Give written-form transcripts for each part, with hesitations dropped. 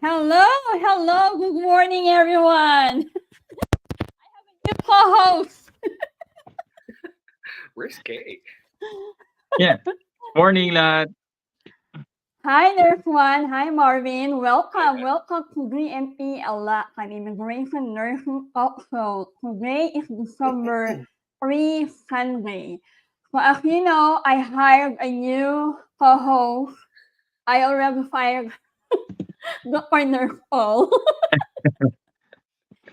Hello, hello, good morning, everyone. New co-host. Where's Kay? Yeah. Morning, lad. Hi, there's Juan. Hi, Marvin. Hi, Welcome, man. welcome to DNP Unlocked, an immigration nursing talk show. Today is December 3, Sunday. So as you know, I hired a new co-host. I already fired Dr. Nurse Paul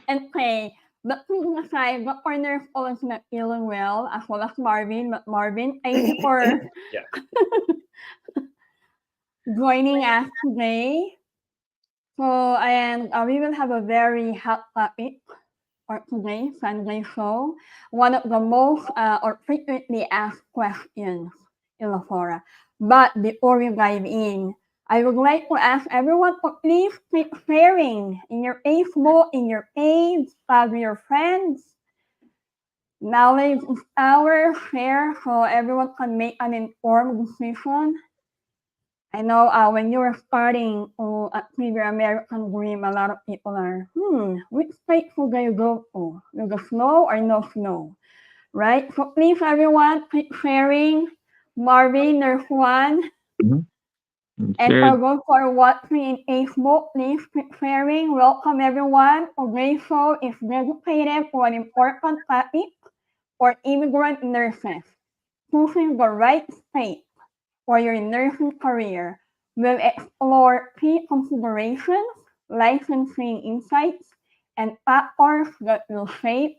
and Kay. But keeping aside, Dr. Nurse Paul is not feeling well, as well as Marvin. But Marvin, thank you for Yeah. joining us today. So, and we will have a very hot topic for today, Sunday show. One of the most or frequently asked questions in the forum. But before we dive in, I would like to ask everyone to please keep sharing in your Facebook, in your page, with your friends. Knowledge is our share so everyone can make an informed decision. I know when you were starting to achieve your American dream, a lot of people are, which state should I go to? Will the snow or no snow? Right? So please, everyone, keep sharing. Marvin, there's one. Mhm. And for Shared. those who are watching in Facebook, please keep sharing. Welcome, everyone. Today's show is dedicated to an important topic for immigrant nurses, choosing the right state for your nursing career. We'll explore key considerations, licensing insights, and factors that will shape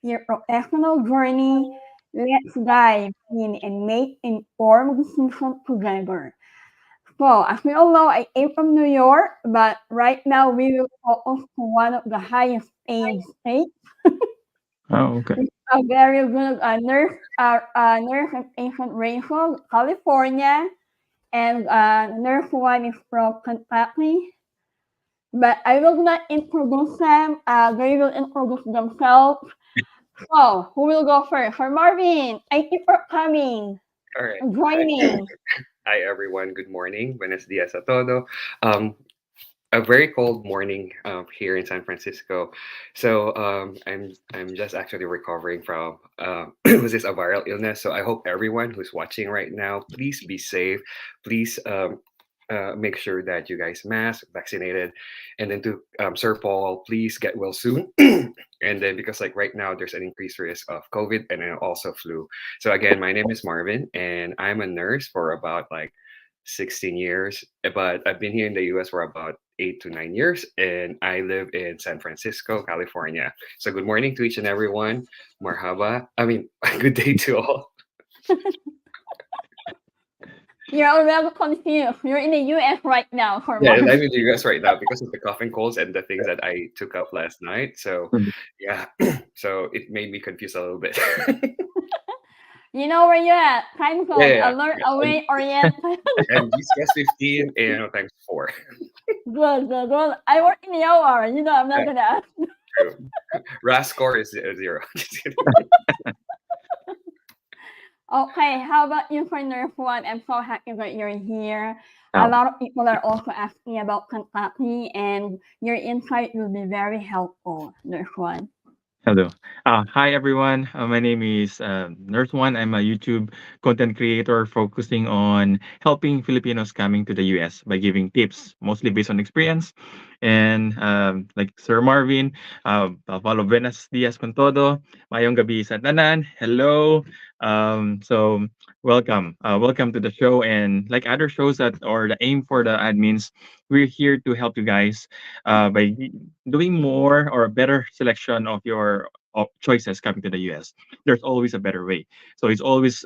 your professional journey. Let's dive in and make informed decisions together. So, as we all know, I came from New York, but right now we will focus on one of the highest paid states. Oh, okay. It's a very good nurse and patient ratio, California, and nurse one is from Kentucky. But I will not introduce them. They will introduce themselves. So, who will go first? For Marvin, thank you for coming All right. and Hi. joining. Hi, everyone. Good morning. Buenos dias a todo. Um, a very cold morning here in San Francisco. So I'm just actually recovering from was this a viral illness? So I hope everyone who's watching right now, please be safe. Please make sure that you guys mask, vaccinated, and then to Sir Paul, please get well soon. And then because like right now there's an increased risk of COVID and then also flu. So again, my name is Marvin, and I'm a nurse for about like 16 years, but I've been here in the US for about 8 to 9 years, and I live in San Francisco, California. So, good morning to each and everyone. Marhaba. I mean, good day to all. You're already confused. You're in the US right now for Yeah, I'm Marvin. in the US right now because of the cough and colds and the things that I took up last night. So, Mhm. yeah, so it made me confused a little bit. You know where you're at. Time Yeah, zone. yeah, Alert, yeah. away, orient. And GCS 15 and times 4. Good, good, good. I work in the OR. You know, I'm not Yeah, gonna ask. true. RAS score is 0. Just kidding. Okay, how about you for Nurse One? I'm so happy that you're here. A Oh, lot of people are also asking about Kentucky, and your insight will be very helpful, Nurse One. hello. Hi, everyone. My name is Nurse One. I'm a YouTube content creator focusing on helping Filipinos coming to the US by giving tips, mostly based on experience. And like Sir Marvin, follow Buenos Dias con todo. Mayong gabi sa tanan. Hello. So welcome to the show. And like other shows that or the aim for the admins, we're here to help you guys by doing more or a better selection of your choices coming to the US. There's always a better way. So it's always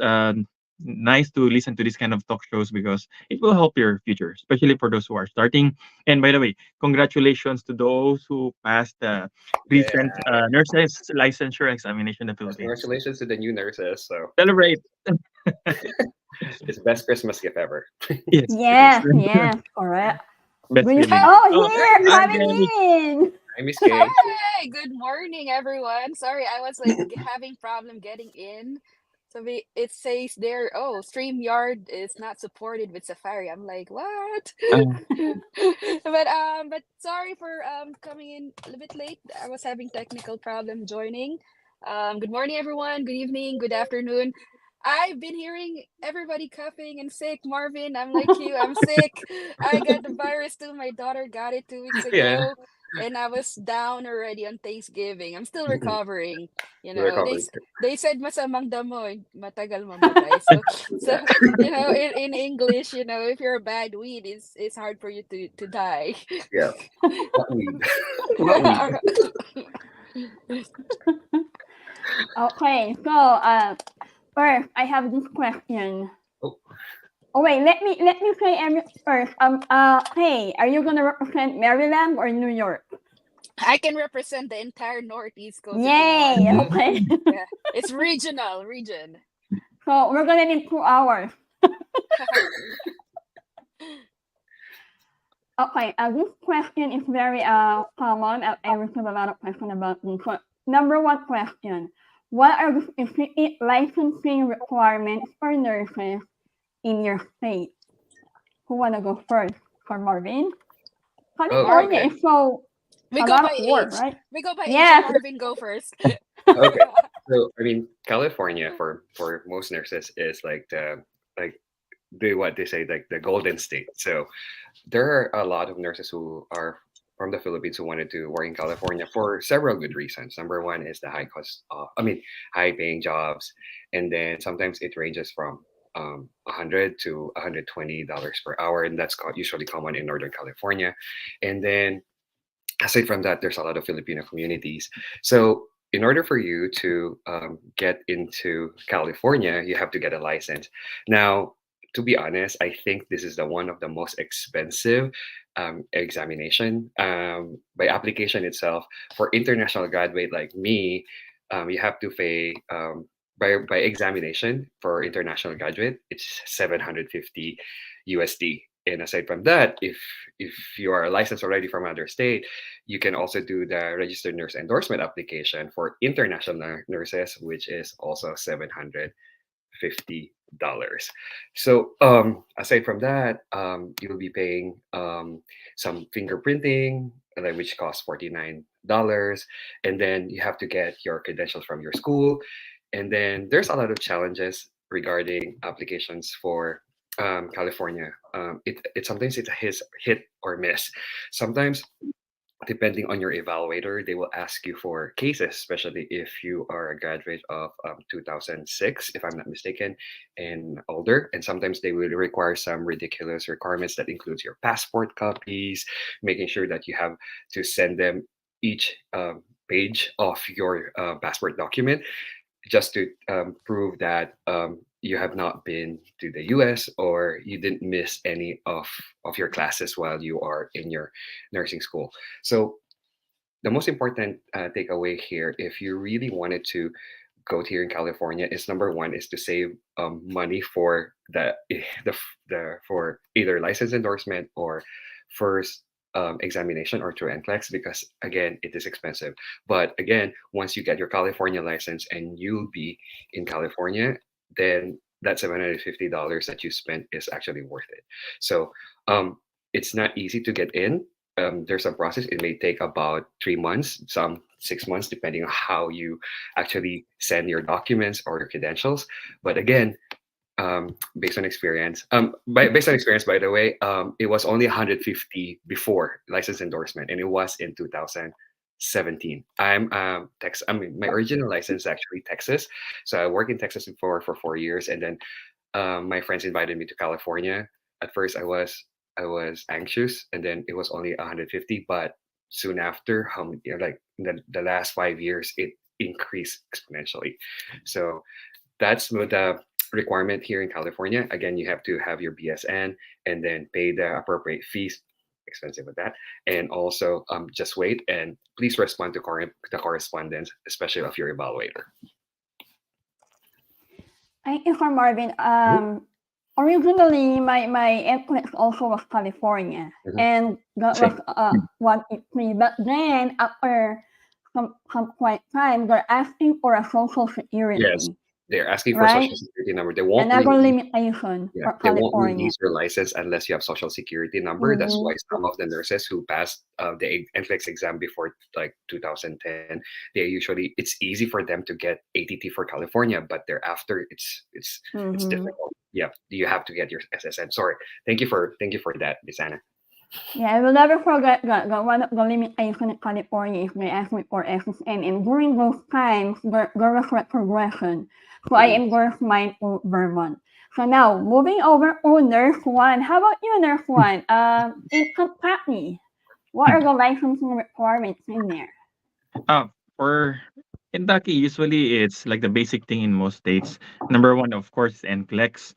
nice to listen to this kind of talk shows because it will help your future, especially for those who are starting. And by the way, congratulations to those who passed the Yeah. recent nurses licensure examination in the Yes, Philippines. congratulations to the new nurses. So, Celebrate. it's the best Christmas gift ever. Yes, it is. Yes, yes, correct. Best feeling. Oh, Oh, here, hi, coming Jenny. in. I miss Kay. Hi, good morning, everyone. Sorry, I was like having problem getting in. So it says there, oh, StreamYard is not supported with Safari. I'm like, what? Uh, But sorry for coming in a little bit late. I was having technical problem joining. Good morning, everyone. Good evening. Good afternoon. I've been hearing everybody coughing and sick. Marvin, I'm like you. I'm sick. I got the virus too. My daughter got it 2 weeks yeah. ago, and I was down already on Thanksgiving. I'm still recovering. You We're know, recovering. they said masamang damo, matagal mamatay. So in English, if you're a bad weed, it's hard for you to die. Yeah. What weed? What weed? Okay, so first I have this question. Oh, Oh wait, let me say first. Hey, are you gonna represent Maryland or New York? I can represent the entire Northeast Coast if you want. Yay! Okay, Yeah, it's region. so we're gonna need 2 hours. Okay, this question is very common. I receive a lot of questions about this. So, number one question: what are the specific licensing requirements for nurses in your state? Who wanna go first? For Marvin? oh, California okay. is so We a go lot by of work, age. right? We go by age. So Yes. Marvin, go first. Okay. So, I mean, California for most nurses is like the what they say like the golden state. So there are a lot of nurses who are from the Philippines who wanted to work in California for several good reasons. Number one is the high cost, high paying jobs, and then sometimes it ranges from 100 to $120 per hour, and that's usually common in Northern California. And then aside from that, there's a lot of Filipino communities. So in order for you to get into California, you have to get a license. Now, to be honest, I think this is the one of the most expensive examination by application itself for international graduate like me. You have to pay by examination for international graduate. It's 750 USD. And aside from that, if you are licensed already from another state, you can also do the registered nurse endorsement application for international nurses, which is also $750. So aside from that, you'll be paying some fingerprinting, which costs $49, and then you have to get your credentials from your school, and then there's a lot of challenges regarding applications for California. It sometimes it's a hit or miss. Sometimes depending on your evaluator, they will ask you for cases, especially if you are a graduate of 2006, if I'm not mistaken, and older. And sometimes they will require some ridiculous requirements that includes your passport copies, making sure that you have to send them each page of your passport document just to prove that you have not been to the US or you didn't miss any of your classes while you are in your nursing school. So the most important takeaway here, if you really wanted to go here in California, is number one is to save money for for either license endorsement or first examination or through NCLEX because again it is expensive. But again, once you get your California license and you'll be in California, then that $750 that you spent is actually worth it. So it's not easy to get in. There's a process. It may take about 3 months, some 6 months, depending on how you actually send your documents or your credentials. But again, based on experience, based on experience, by the way, it was only 150 before license endorsement, and it was in 2017. I'm Texas. I mean, my original license is actually Texas, so I worked in Texas before for 4 years, and then my friends invited me to California. At first, I was anxious, and then it was only 150. But soon after, like the last 5 years, it increased exponentially. So that's what the requirement here in California. Again, you have to have your BSN and then pay the appropriate fees. Expensive with that, and also just wait and please respond to the correspondence, especially of your evaluator. Thank you for Marvin. Originally, my NCLEX also was California, and that was 183. But then after some quite time, they're asking for a social security. Yes. they're asking for right? social security number. They won't Another release. limitation Yeah, for they won't California. release your license unless you have social security number. That's Mm-hmm. why some of the nurses who passed the NCLEX exam before like 2010, they usually it's easy for them to get ATT for California, but thereafter it's Mm-hmm. difficult. Yeah, you have to get your SSN. Sorry. Thank you for that, Miss Anna. Yeah, I will never forget that one of the limitations in California is they asked me for SSN, and during those times, there was a progression. So I Mhm. endorsed mine to Vermont. So now, moving over to Nurse One. How about you, Nurse One? In Kentucky, what are the licensing requirements in there? For Kentucky, usually it's like the basic thing in most states. Number one, of course, is NCLEX.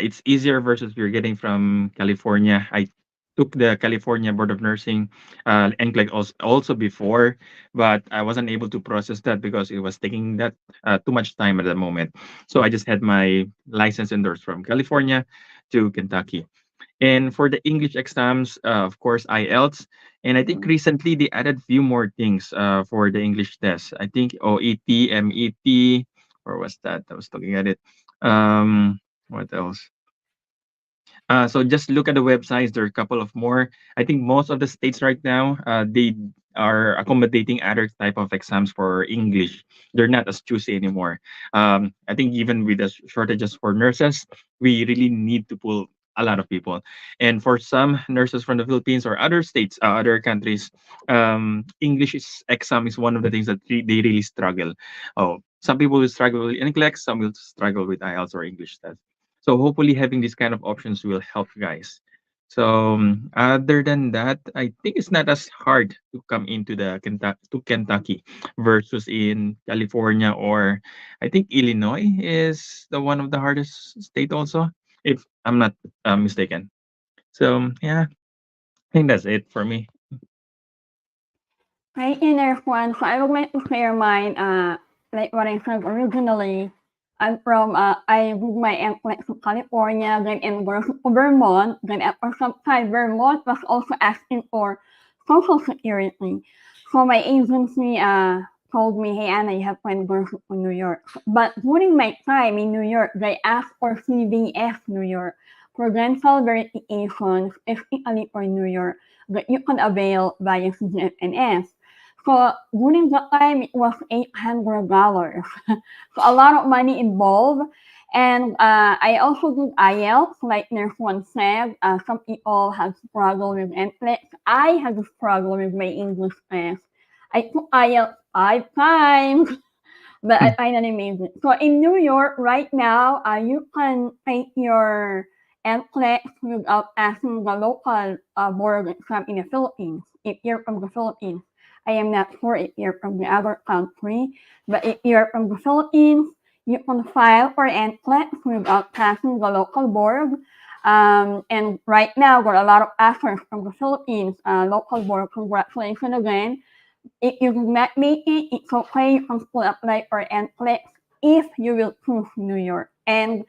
It's easier versus you're getting from California. I took the California Board of Nursing NCLEX also before, but I wasn't able to process that because it was taking that too much time at the moment. So I just had my license endorsed from California to Kentucky. And for the English exams, of course, IELTS. And I think Mhm. recently they added few more things for the English test. I think OET, MET, or what's that? I was looking at it. What else? So just look at the websites. There are a couple of more. I think most of the states right now, they are accommodating other type of exams for English. They're not as choosy anymore. I think even with the shortages for nurses, we really need to pull a lot of people. And for some nurses from the Philippines or other states, other countries, English exam is one of the things that they really struggle. Oh, some people will struggle with NCLEX, some will struggle with IELTS or English test. So hopefully having these kind of options will help guys. So other than that, I think it's not as hard to come into the Kentucky versus in California, or I think Illinois is the one of the hardest state also, if I'm not mistaken. So yeah, I think that's it for me. Right in there, Juan. So I would like to clear mine. Like what I said originally, I'm from. I did my NCLEX in California, then in Vermont. Then after some time, Vermont was also asking for Social Security. So my agency told me, "Hey Anna, you have to endorse it to New York." But during my time in New York, they asked for CVS New York, credential verification, specifically for New York, that you can avail via CGFNS. So during that time, it was $800. So a lot of money involved. And I also did IELTS, like Nurse One said. Some people have struggled with NCLEX. I had struggled with my English test. I took IELTS 5 times, but I finally made it. So in New York right now, you can take your NCLEX without asking the local board exam in the Philippines. If you're from the Philippines, I am not sure if you're from the other country, but if you're from the Philippines, you can file for NCLEX without passing the local board. And right now, there are a lot of offers from the Philippines local board. Congratulations again. If you do not make it, it's okay. You can still apply for NCLEX if you will choose New York. And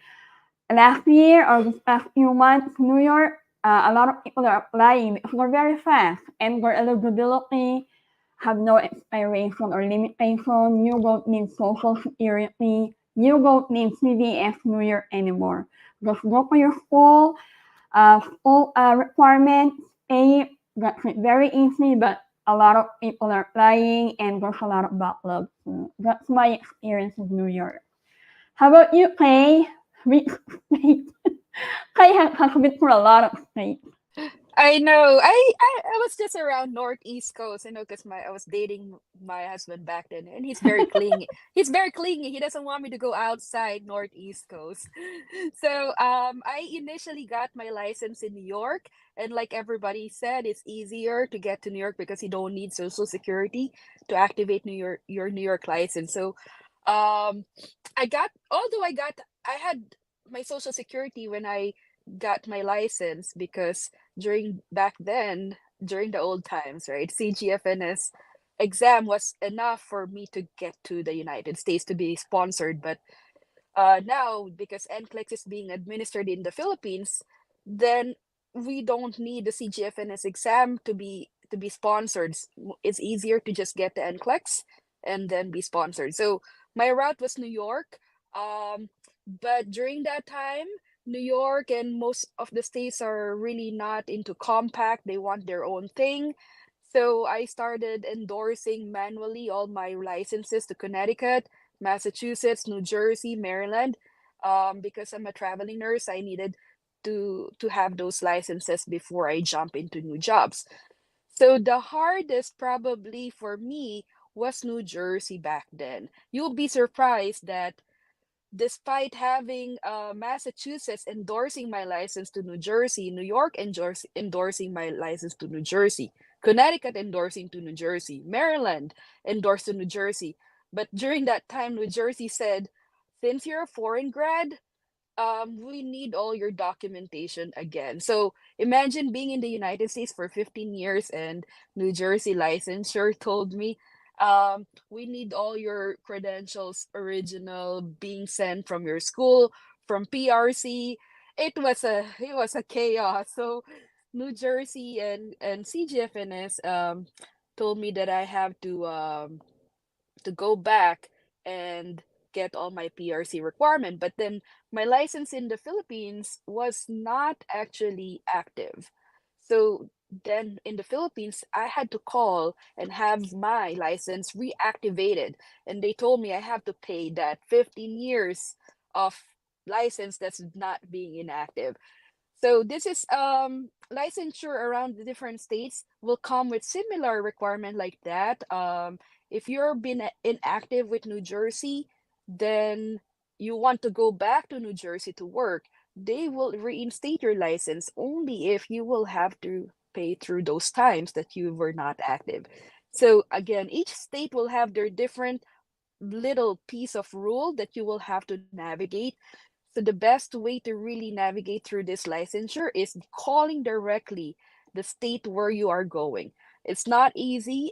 last year or this past few months, New York, a lot of people are applying because they're very fast and their eligibility have no expiration or limitation. You don't need Social Security. You don't need CVS New York anymore. Just go to your school requirements. That's very easy, but a lot of people are applying and there's a lot of backlog. So that's my experience in New York. How about you, Kay? Which state? Kay has been through a lot of states. I know. I was just around Northeast Coast, because I was dating my husband back then, and he's very clingy. He's very clingy. He doesn't want me to go outside Northeast Coast. So I initially got my license in New York, and like everybody said, it's easier to get to New York because you don't need Social Security to activate your New York license. So um I had my Social Security when I got my license, because during back then, during the old times, right, CGFNS exam was enough for me to get to the United States to be sponsored. But now, because NCLEX is being administered in the Philippines, then we don't need the CGFNS exam to be sponsored. It's easier to just get the NCLEX and then be sponsored. So my route was New York. Um, but during that time, New York and most of the states are really not into compact. They want their own thing. So I started endorsing manually all my licenses to Connecticut, Massachusetts, New Jersey, Maryland. Because I'm a traveling nurse, I needed to have those licenses before I jump into new jobs. So the hardest probably for me was New Jersey back then. You'll be surprised that despite having Massachusetts endorsing my license to New Jersey, New York endorsing my license to New Jersey, Connecticut endorsing to New Jersey, Maryland endorsed to New Jersey. But during that time, New Jersey said, since you're a foreign grad, we need all your documentation again. So imagine being in the United States for 15 years and New Jersey licensure told me, we need all your credentials original being sent from your school, from PRC. It was a chaos. So New Jersey and CGFNS told me that I have to go back and get all my PRC requirement. But then my license in the Philippines was not actually active. So then in the Philippines, I had to call and have my license reactivated. And they told me I have to pay that 15 years of license that's not being inactive. So this is licensure around the different states will come with similar requirement like that. If you're been inactive with New Jersey, then you want to go back to New Jersey to work, they will reinstate your license only if you will have to pay through those times that you were not active. So again, each state will have their different little piece of rule that you will have to navigate. So the best way to really navigate through this licensure is calling directly the state where you are going. It's not easy.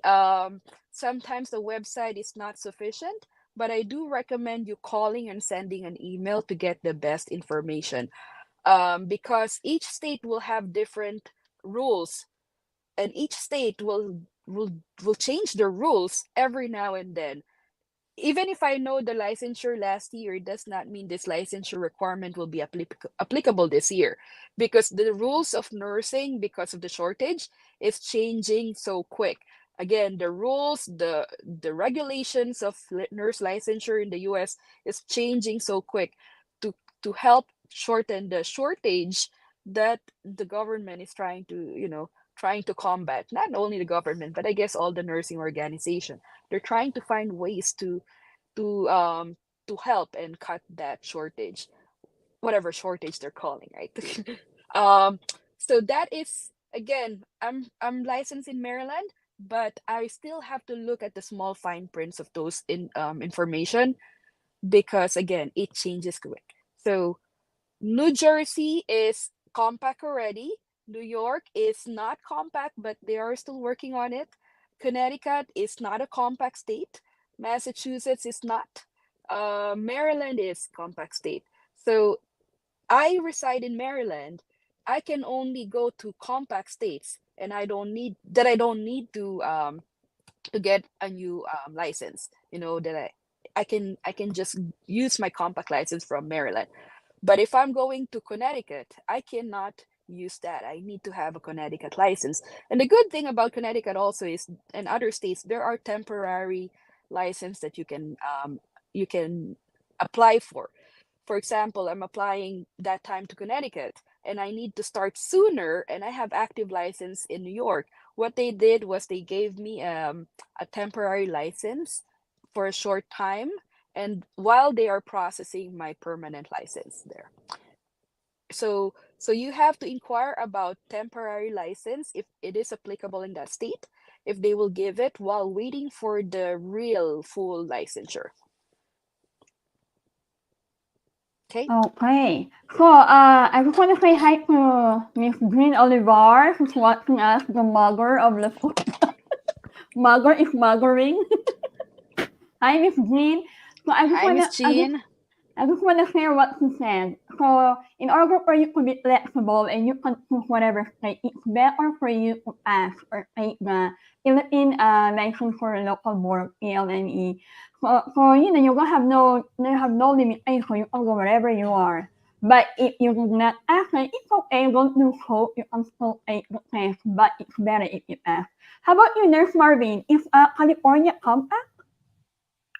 Sometimes the website is not sufficient, but I do recommend you calling and sending an email to get the best information. Because each state will have different rules, and each state will change the rules every now and then. Even if I know the licensure last year, it does not mean this licensure requirement will be applicable this year, because the rules of nursing, because of the shortage, is changing so quick. Again, the rules, the regulations of nurse licensure in the US is changing so quick to help shorten the shortage that the government is trying to combat. Not only the government, but I guess all the nursing organization, they're trying to find ways to um to help and cut that shortage, whatever shortage they're calling, right? um so that is, again, I'm licensed in Maryland, but I still have to look at the small fine prints of those information, because again, it changes quick. So New Jersey is compact already. New York is not compact, but they are still working on it. Connecticut is not a compact state. Massachusetts is not. Maryland is compact state. So I reside in Maryland. I can only go to compact states, and I don't need to get a new license. That I can just use my compact license from Maryland. But if I'm going to Connecticut, I cannot use that. I need to have a Connecticut license. And the good thing about Connecticut also is, in other states, there are temporary license that you can apply for. For example, I'm applying that time to Connecticut, and I need to start sooner, and I have active license in New York. What they did was they gave me a temporary license for a short time, and while they are processing my permanent license there. So you have to inquire about temporary license if it is applicable in that state, if they will give it while waiting for the real full licensure. Okay. Okay. So, I just want to say hi to Miss Green Olivar, who's watching us, the mugger of the mugger is muggering. Hi, Miss Green. So, Hi, Miss Jean. I just want to share what she said. So, So in order for you to be flexible and you can choose whatever state, it's better for you to ask or take the Philippine license for a local board, PLNE. So you don't have you have no limitation. You can go wherever you are. But if you do not ask, it's okay. Don't do so. You can still take the test, but it's better if you ask. How about you, Nurse Marvin? Is California compact?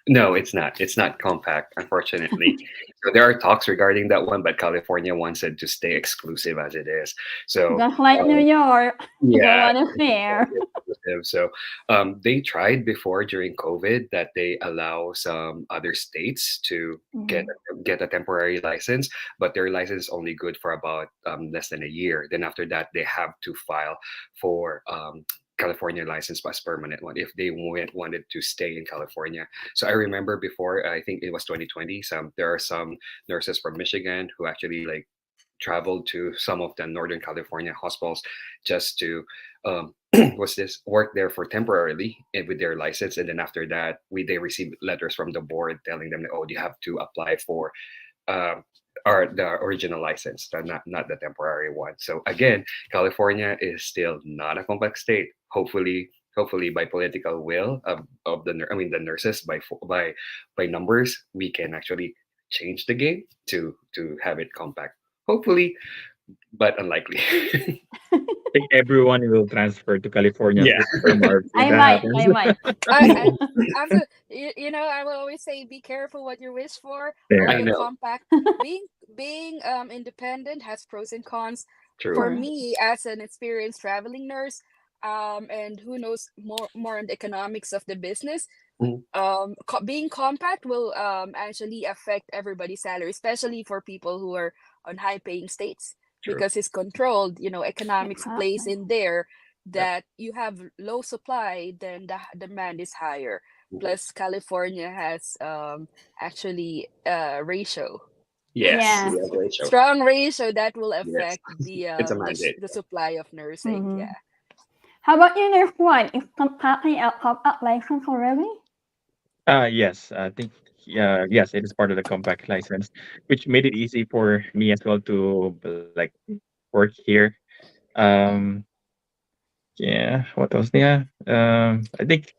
No, it's not. It's not compact, unfortunately. So there are talks regarding that one, but California wants it to stay exclusive as it is. So Just like New um, York, you don't yeah, want to share. exclusive. So they tried before during COVID that they allow some other states to get Mhm. get a temporary license, but their license is only good for about less than a year. Then after that, they have to file for California license as permanent one if they wanted to stay in California. So I remember before, I think it was 2020. There are some nurses from Michigan who actually like traveled to some of the Northern California hospitals just to was this work there for temporarily with their license, and then after that they received letters from the board telling them that, oh, you have to apply for um, the original license, not the temporary one. So again, California is still not a compact state. Hopefully by political will of the nurses, by numbers, we can actually change the game to have it compact. Hopefully, but unlikely. I think everyone will transfer to California Yeah. from March if I that might, happens. I might. I absolutely, I will always say be careful what you wish for. There. I Although know. compact, being independent has pros and cons. True. For Sure. me, as an experienced traveling nurse, and who knows more on the economics of the business, Mhm. being compact will actually affect everybody's salary, especially for people who are on high paying states, True. because it's controlled. Economics plays Exactly. in there, Yep. that you have low supply, then the demand is higher. Mhm. Plus California has actually ratio, Yes, Yeah. we have ratio. strong ratio that will Yes, affect it's a mandate. the supply of nursing. Mm-hmm. Yeah. How about you, Nurse Juan? Is Kentucky a compact license already? Yes, I think yes, it is part of the compact license, which made it easy for me as well to like work here. Um, yeah, what else? Yeah, I think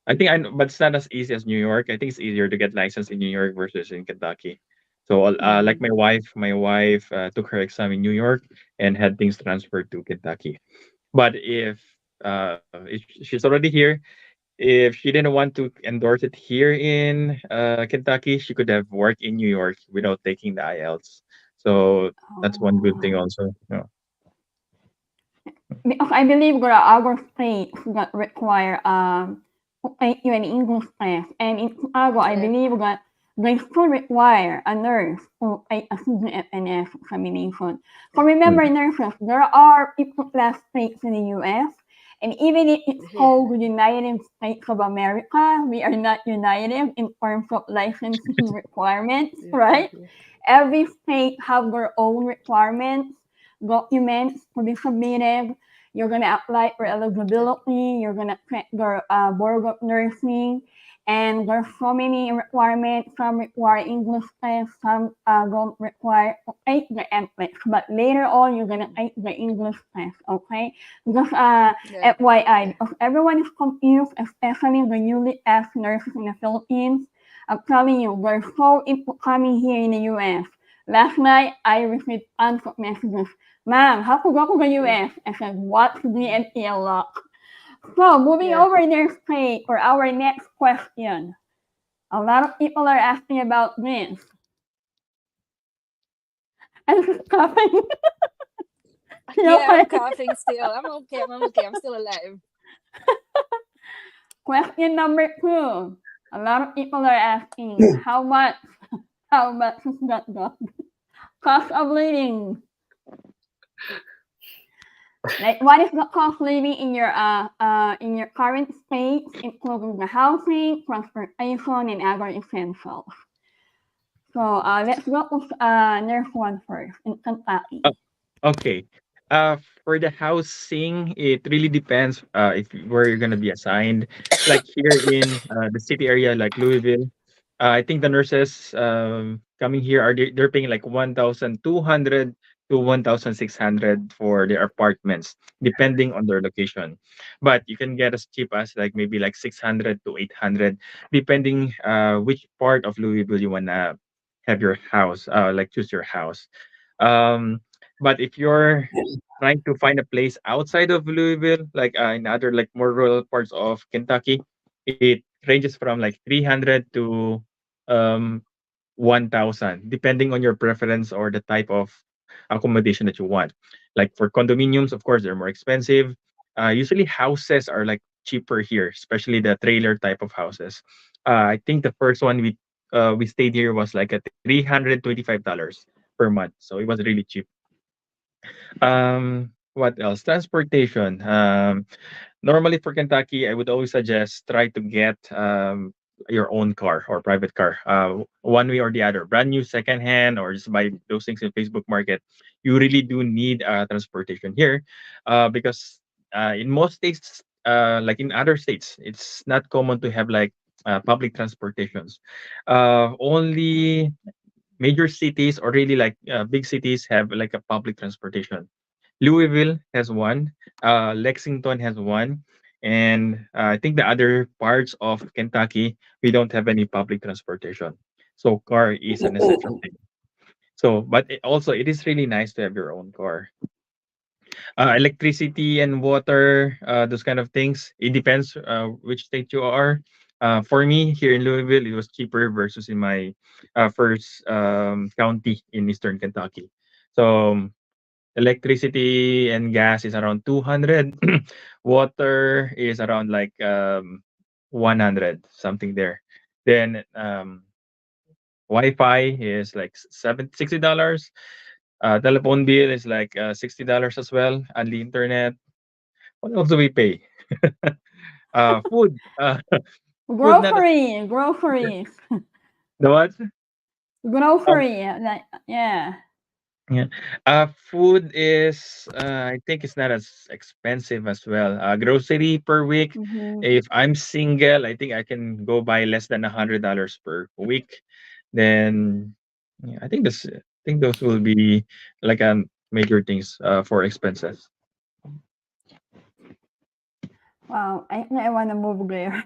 I know, but it's not as easy as New York. I think it's easier to get licensed in New York versus in Kentucky. So, like Mm-hmm. my wife took her exam in New York and had things transferred to Kentucky. But if she's already here, if she didn't want to endorse it here in Kentucky, she could have worked in New York without taking the IELTS. So that's one good thing Oh. also. Yeah. Because I believe there are other states that require to take you an English test, and in Chicago, I Correct. believe that they still require a nurse to take a CGFNS examination. So remember, Mm. nurses, there are 50+ states in the U.S., and even if it's Yeah. called the United States of America, we are not united in terms of licensing requirements, Yeah. right? Yeah. Every state have their own requirements, documents to be submitted. You're gonna apply for eligibility. You're gonna check their board of nursing, and there's so many requirements. Some require English test, some don't require to take the NCLEX. But later on, you're gonna take the English test. Okay, just Yeah. FYI, because everyone is confused, especially the newly asked nurses in the Philippines. I'm telling you, we're so into coming here in the US. Last night, I received tons of messages. Ma'am, how to go to the Yeah. US? I said, what's DNP Unlocked? So, moving Yeah. over there straight for our next question. A lot of people are asking about this. And she's coughing. Yeah, Okay. I'm coughing still. I'm okay. I'm okay. I'm still alive. Question number 2. A lot of people are asking, how much is that dog? Cost of living. Like, what is the cost living in your current state, including the housing, transportation, and other essentials? So let's go with Nurse One first in Kentucky. Oh, okay. Uh, for the housing, it really depends where you're gonna be assigned. Like here in the city area, like Louisville, I think the nurses coming here are they're paying like 1,200 to 1,600 for their apartments, depending on their location. But you can get as cheap as like maybe like 600 to 800, depending which part of Louisville you wanna have your house, like choose your house. Um, but if you're trying to find a place outside of Louisville, like in other like more rural parts of Kentucky, it ranges from like 300 to 1,000, depending on your preference or the type of accommodation that you want. Like for condominiums, of course, they're more expensive. Usually, houses are like cheaper here, especially the trailer type of houses. I think the first one we stayed here was like at $325 per month, so it was really cheap. What else? Transportation. Normally for Kentucky, I would always suggest try to get your own car or private car, one way or the other, brand new, secondhand, or just buy those things in Facebook Market. You really do need transportation here, because in most states, like in other states, it's not common to have like public transportations. Only major cities or really like big cities have like a public transportation. Louisville has one, Lexington has one, and I think the other parts of Kentucky we don't have any public transportation. So car is an essential thing. So, but also it is really nice to have your own car. Electricity and water, those kind of things. It depends which state you are. For me, here in Louisville, it was cheaper versus in my first county in Eastern Kentucky. So electricity and gas is around 200. Water is around like 100, something there. Then Wi-Fi is like $60. Telephone bill is like $60 as well. And the internet, what else do we pay? Food. Food not as Groceries. the what? Um, Grocery. Like, yeah. yeah. Food is I think it's not as expensive as well. Grocery per week. Mm-hmm. If I'm single, I think I can go buy less than $100 per week. Then yeah, I think those will be like major things for expenses. Wow. I want to move there.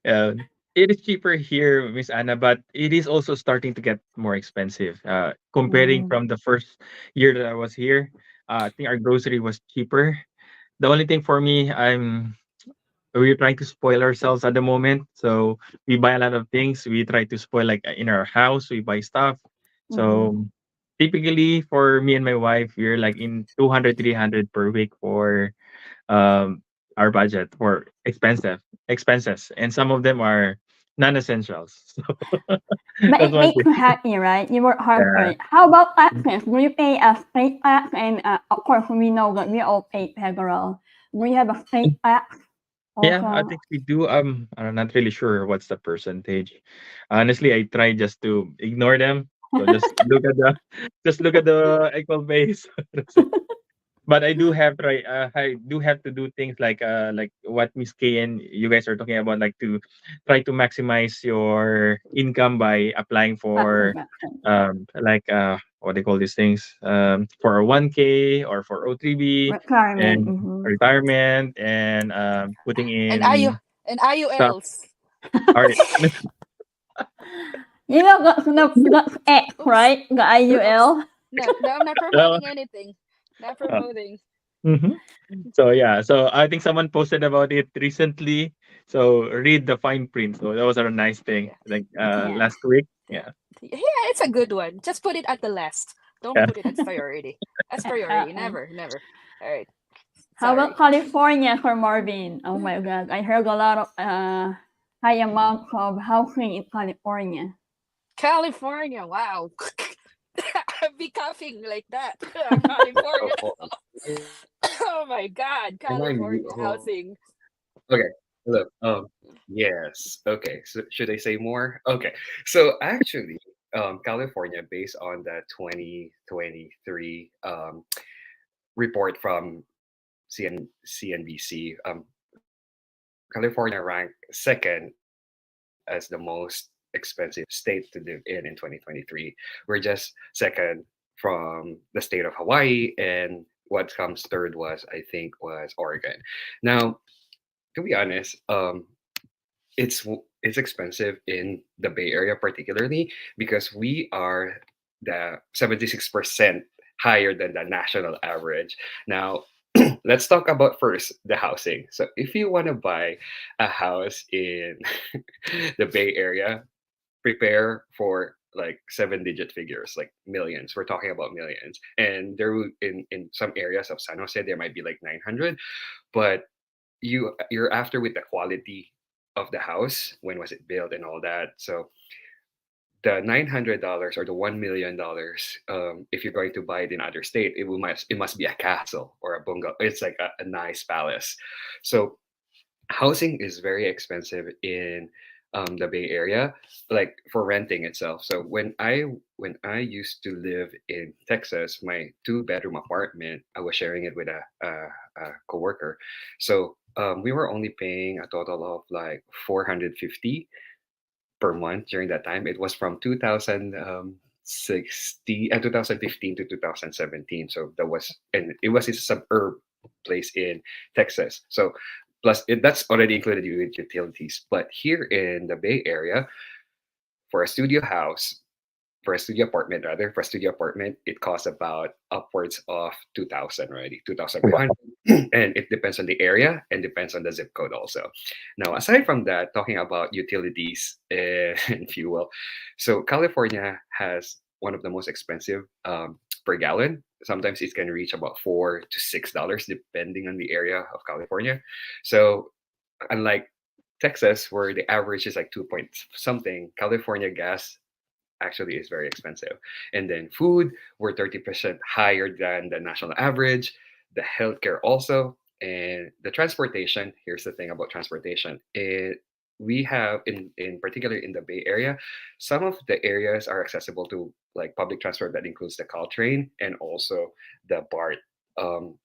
Uh, it is cheaper here, Miss Anna, but it is also starting to get more expensive. Comparing Mm. from the first year that I was here, I think our grocery was cheaper. The only thing for me, we're trying to spoil ourselves at the moment. So we buy a lot of things. We try to spoil like in our house. We buy stuff. Mm-hmm. So typically for me and my wife, we're like in 200, 300 per week for um our budget for expenses, and some of them are non-essentials. So But that's it one makes thing. you happy, right? You work hard for Yeah. it. How about taxes? Do you pay a state tax? And of course, we know that we all pay federal. Do you have a state tax Yeah, I also? think we do. I'm not really sure what's the percentage. Honestly, I try just to ignore them. So just look at the equal base. That's it. But I do have to do things like what Miss K and you guys are talking about, like to try to maximize your income by applying for what they call these things, for a 1K or for O3B Requirement. and Mm-hmm. retirement, and putting And IU in and stuff. IULs. All right. You know, that's X, Oops. right? The Oops. IUL. No, no, I'm not Uh, promoting anything. Not promoting. mhm. So yeah, so I think someone posted about it recently. So read the fine print. So that was a nice thing. Yeah. Like Yeah. last week. Yeah. Yeah. Yeah, it's a good one. Just put it at the last. Don't Yeah. put it as priority. As priority. Uh-uh. Never, never. All right. How about Sorry. California for Marvin? Oh my God, I heard a lot of high amounts of housing in California. California. Wow. I'd be coughing like that. California. Oh, Oh my God. am I California housing. okay? Look, yes. Okay. So should I say more? Okay. So actually, California, based on the 2023 report from CNBC, California ranked second as the most expensive state to live in 2023. We're just second from the state of Hawaii, and what comes third was, I think, was Oregon. Now, to be honest, it's expensive in the Bay Area, particularly because we are the 76% higher than the national average. Now, let's talk about first the housing. So, if you want to buy a house in the Bay Area, prepare for like seven-digit figures, like millions. We're talking about millions, and there will in some areas of San Jose there might be like 900, but you're after with the quality of the house, when was it built and all that. So the $900 or the $1 million, if you're going to buy it in other state, it must be a castle or a bungalow. It's like a nice palace. So housing is very expensive in the Bay Area, like for renting itself. So when I used to live in Texas, my two-bedroom apartment, I was sharing it with a coworker. So we were only paying a total of like 450 per month during that time. It was from 2015 to 2017. So that was, and it was a suburb place in Texas. So that's already included with utilities. But here in the Bay Area, for a studio house, for a studio apartment rather, for a studio apartment, it costs about upwards of 2,000 already, 2,500. And it depends on the area and depends on the zip code also. Now, aside from that, talking about utilities and fuel, so California has one of the most expensive per gallon. Sometimes it can reach about $4 to $6 depending on the area of California. So unlike Texas, where the average is like 2 point something, California gas actually is very expensive. And then food, we're 30% higher than the national average. The healthcare also, and the transportation. Here's the thing about transportation. We have in particular in the Bay Area, some of the areas are accessible to like public transport that includes the Caltrain and also the BART, um,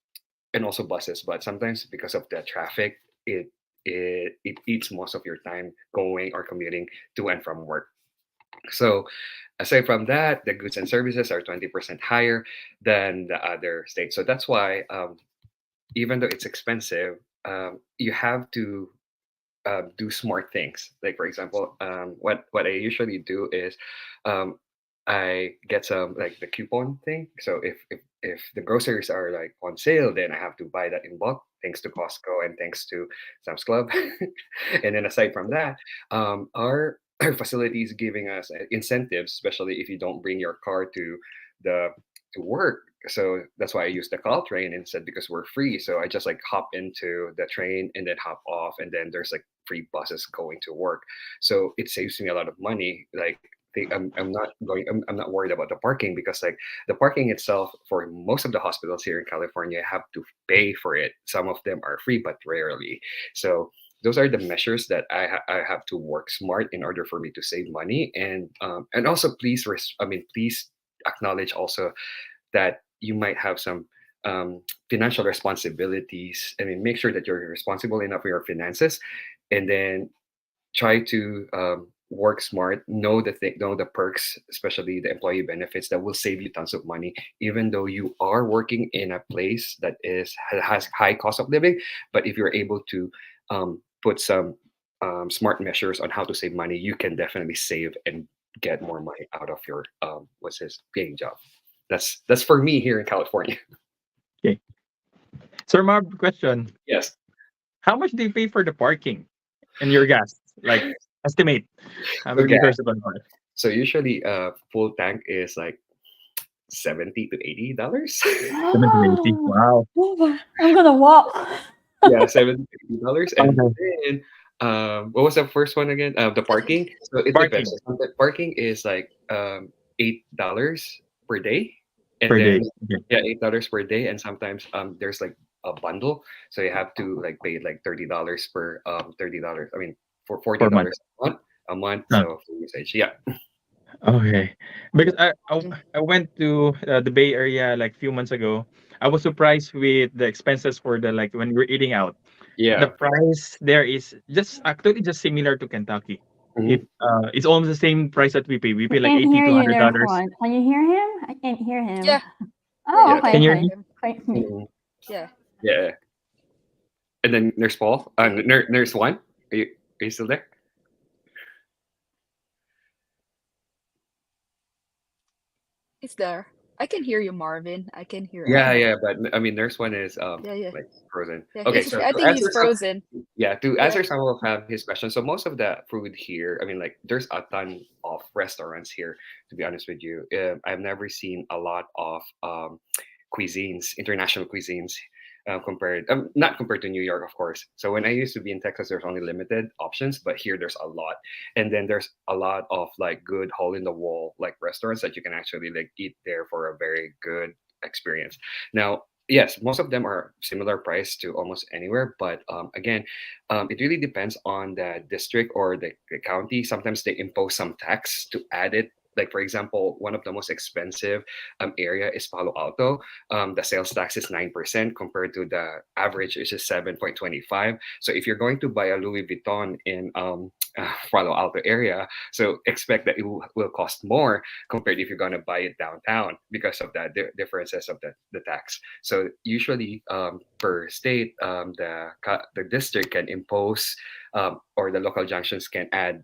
and also buses. But sometimes because of the traffic, it eats most of your time going or commuting to and from work. So, aside from that, the goods and services are 20% higher than the other states. So that's why, even though it's expensive, you have to do smart things. Like for example, what I usually do is, um, I get some like the coupon thing. So if the groceries are like on sale, then I have to buy that in bulk. Thanks to Costco and thanks to Sam's Club. And then aside from that, our facility is giving us incentives, especially if you don't bring your car the to work. So that's why I use the call train instead, because we're free. So I just like hop into the train and then hop off, and then there's like free buses going to work. So it saves me a lot of money. Like I'm not worried about the parking, because like the parking itself for most of the hospitals here in California have to pay for it. Some of them are free, but rarely. So those are the measures that I have to work smart in order for me to save money. And also please acknowledge also that you might have some financial responsibilities. I mean, make sure that you're responsible enough for your finances, and then try to work smart. Know the perks, especially the employee benefits that will save you tons of money, even though you are working in a place that has high cost of living. But if you're able to put some smart measures on how to save money, you can definitely save and get more money out of your what's his paying job. That's for me here in California. Okay. Sir Marv, question. Yes. How much do you pay for the parking and your gas? Like, estimate how many Okay. liters of car? So usually, full tank is like $70 to $80. 70 to 80. Wow. I'm gonna walk. Yeah, $70 to $80, and Okay. then what was the first one again? The parking. So it depends. Parking The parking is like $8 per day, and per then day. Okay. yeah, $8 per day, and sometimes there's like a bundle, so you have to like pay like $30 per $30. I mean, for forty Per month. dollars a month. Ah, So for usage, yeah. okay. Because I went to the Bay Area like few months ago. I was surprised with the expenses for the when we're eating out. The Yeah. price there is just actually just similar to Kentucky. It it's almost the same price that we pay. We I pay like can't 80 hear to you, Nurse $100. Juan. Can you hear him? I can't hear him. Yeah, Oh, yeah, Yeah. okay, Can you hear okay. me? Great to me. Mhm. yeah. Yeah. And then Nurse Paul, Nurse One, are you still there? It's there. I can hear you, Marvin. I can hear Yeah, Emma. yeah, but I mean, Nurse One is Yeah. like frozen. Yeah, Okay, he's. so I to think he's answer some, frozen. yeah, to Yeah. answer some of his questions. So most of the food here, I mean, like there's a ton of restaurants here. To be honest with you, I've never seen a lot of cuisines, international cuisines, compared not compared to New York, of course. So when I used to be in Texas, there's only limited options, but here there's a lot, and then there's a lot of like good hole in the wall like restaurants that you can actually like eat there for a very good experience. Now, yes, most of them are similar price to almost anywhere, but again, it really depends on the district or the county. Sometimes they impose some tax to add it. Like for example, one of the most expensive area is Palo Alto. The sales tax is 9% compared to the average, which is 7.25. So if you're going to buy a Louis Vuitton in Palo Alto area, so expect that it will cost more compared if you're going to buy it downtown because of the differences of the tax. So usually per state, the district can impose or the local junctions can add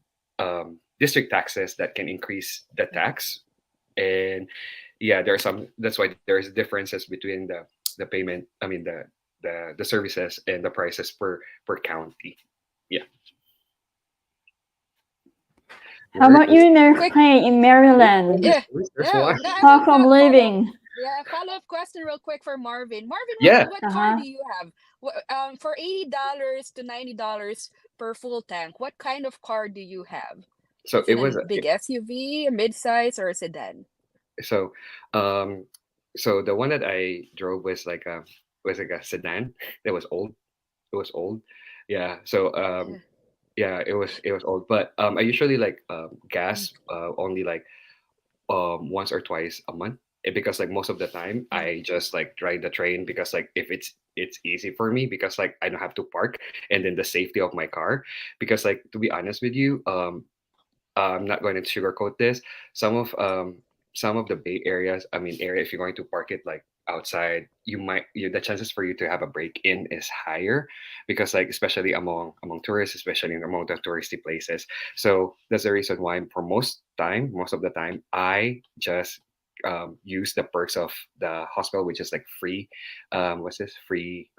district taxes that can increase the tax. And yeah, there are some, that's why there's differences between the payment, I mean the services and the prices per county. Yeah. How Where about is you, Nurse Quick. Pay in Maryland? Yeah. there's Yeah. one? No, I Cost mean, of living. follow-up question real quick for Marvin. Marvin, Yeah. what car Uh-huh. do you have? For $80 to $90 per full tank, what kind of car do you have? So Is it it was a big SUV, a mid-size, or a sedan? so um so the one that I drove was like a sedan that was old. It was old. Yeah. So Yeah. yeah, it was old. But I usually like Mm, gas only like once or twice a month. Because like most of the time mm, I just like drive the train because like if it's easy for me because like I don't have to park, and then the safety of my car. Because like to be honest with you, I'm not going to sugarcoat this. Some of um some of the Bay areas, I mean area, if you're going to park it like outside, the chances for you to have a break in is higher because like especially among tourists, especially among the touristy places. So that's the reason why for most of the time, I just use the perks of the hospital, which is like free. What's this free?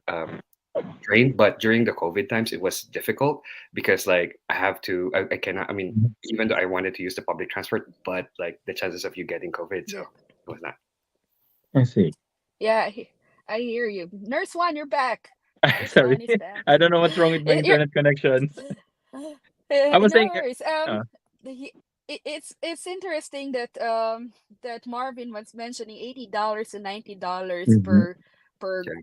Train, but during the COVID times, it was difficult because like I cannot. I mean, Mhm. even though I wanted to use the public transport, but like the chances of you getting COVID, so yeah. it was not. I see. Yeah. I hear you. Nurse One, you're back. Nurse Sorry. One is back. I don't know what's wrong with my You're, internet connection. I was no saying, worries. uh, It's interesting that that Marvin was mentioning $80 to $90 mhm, Okay.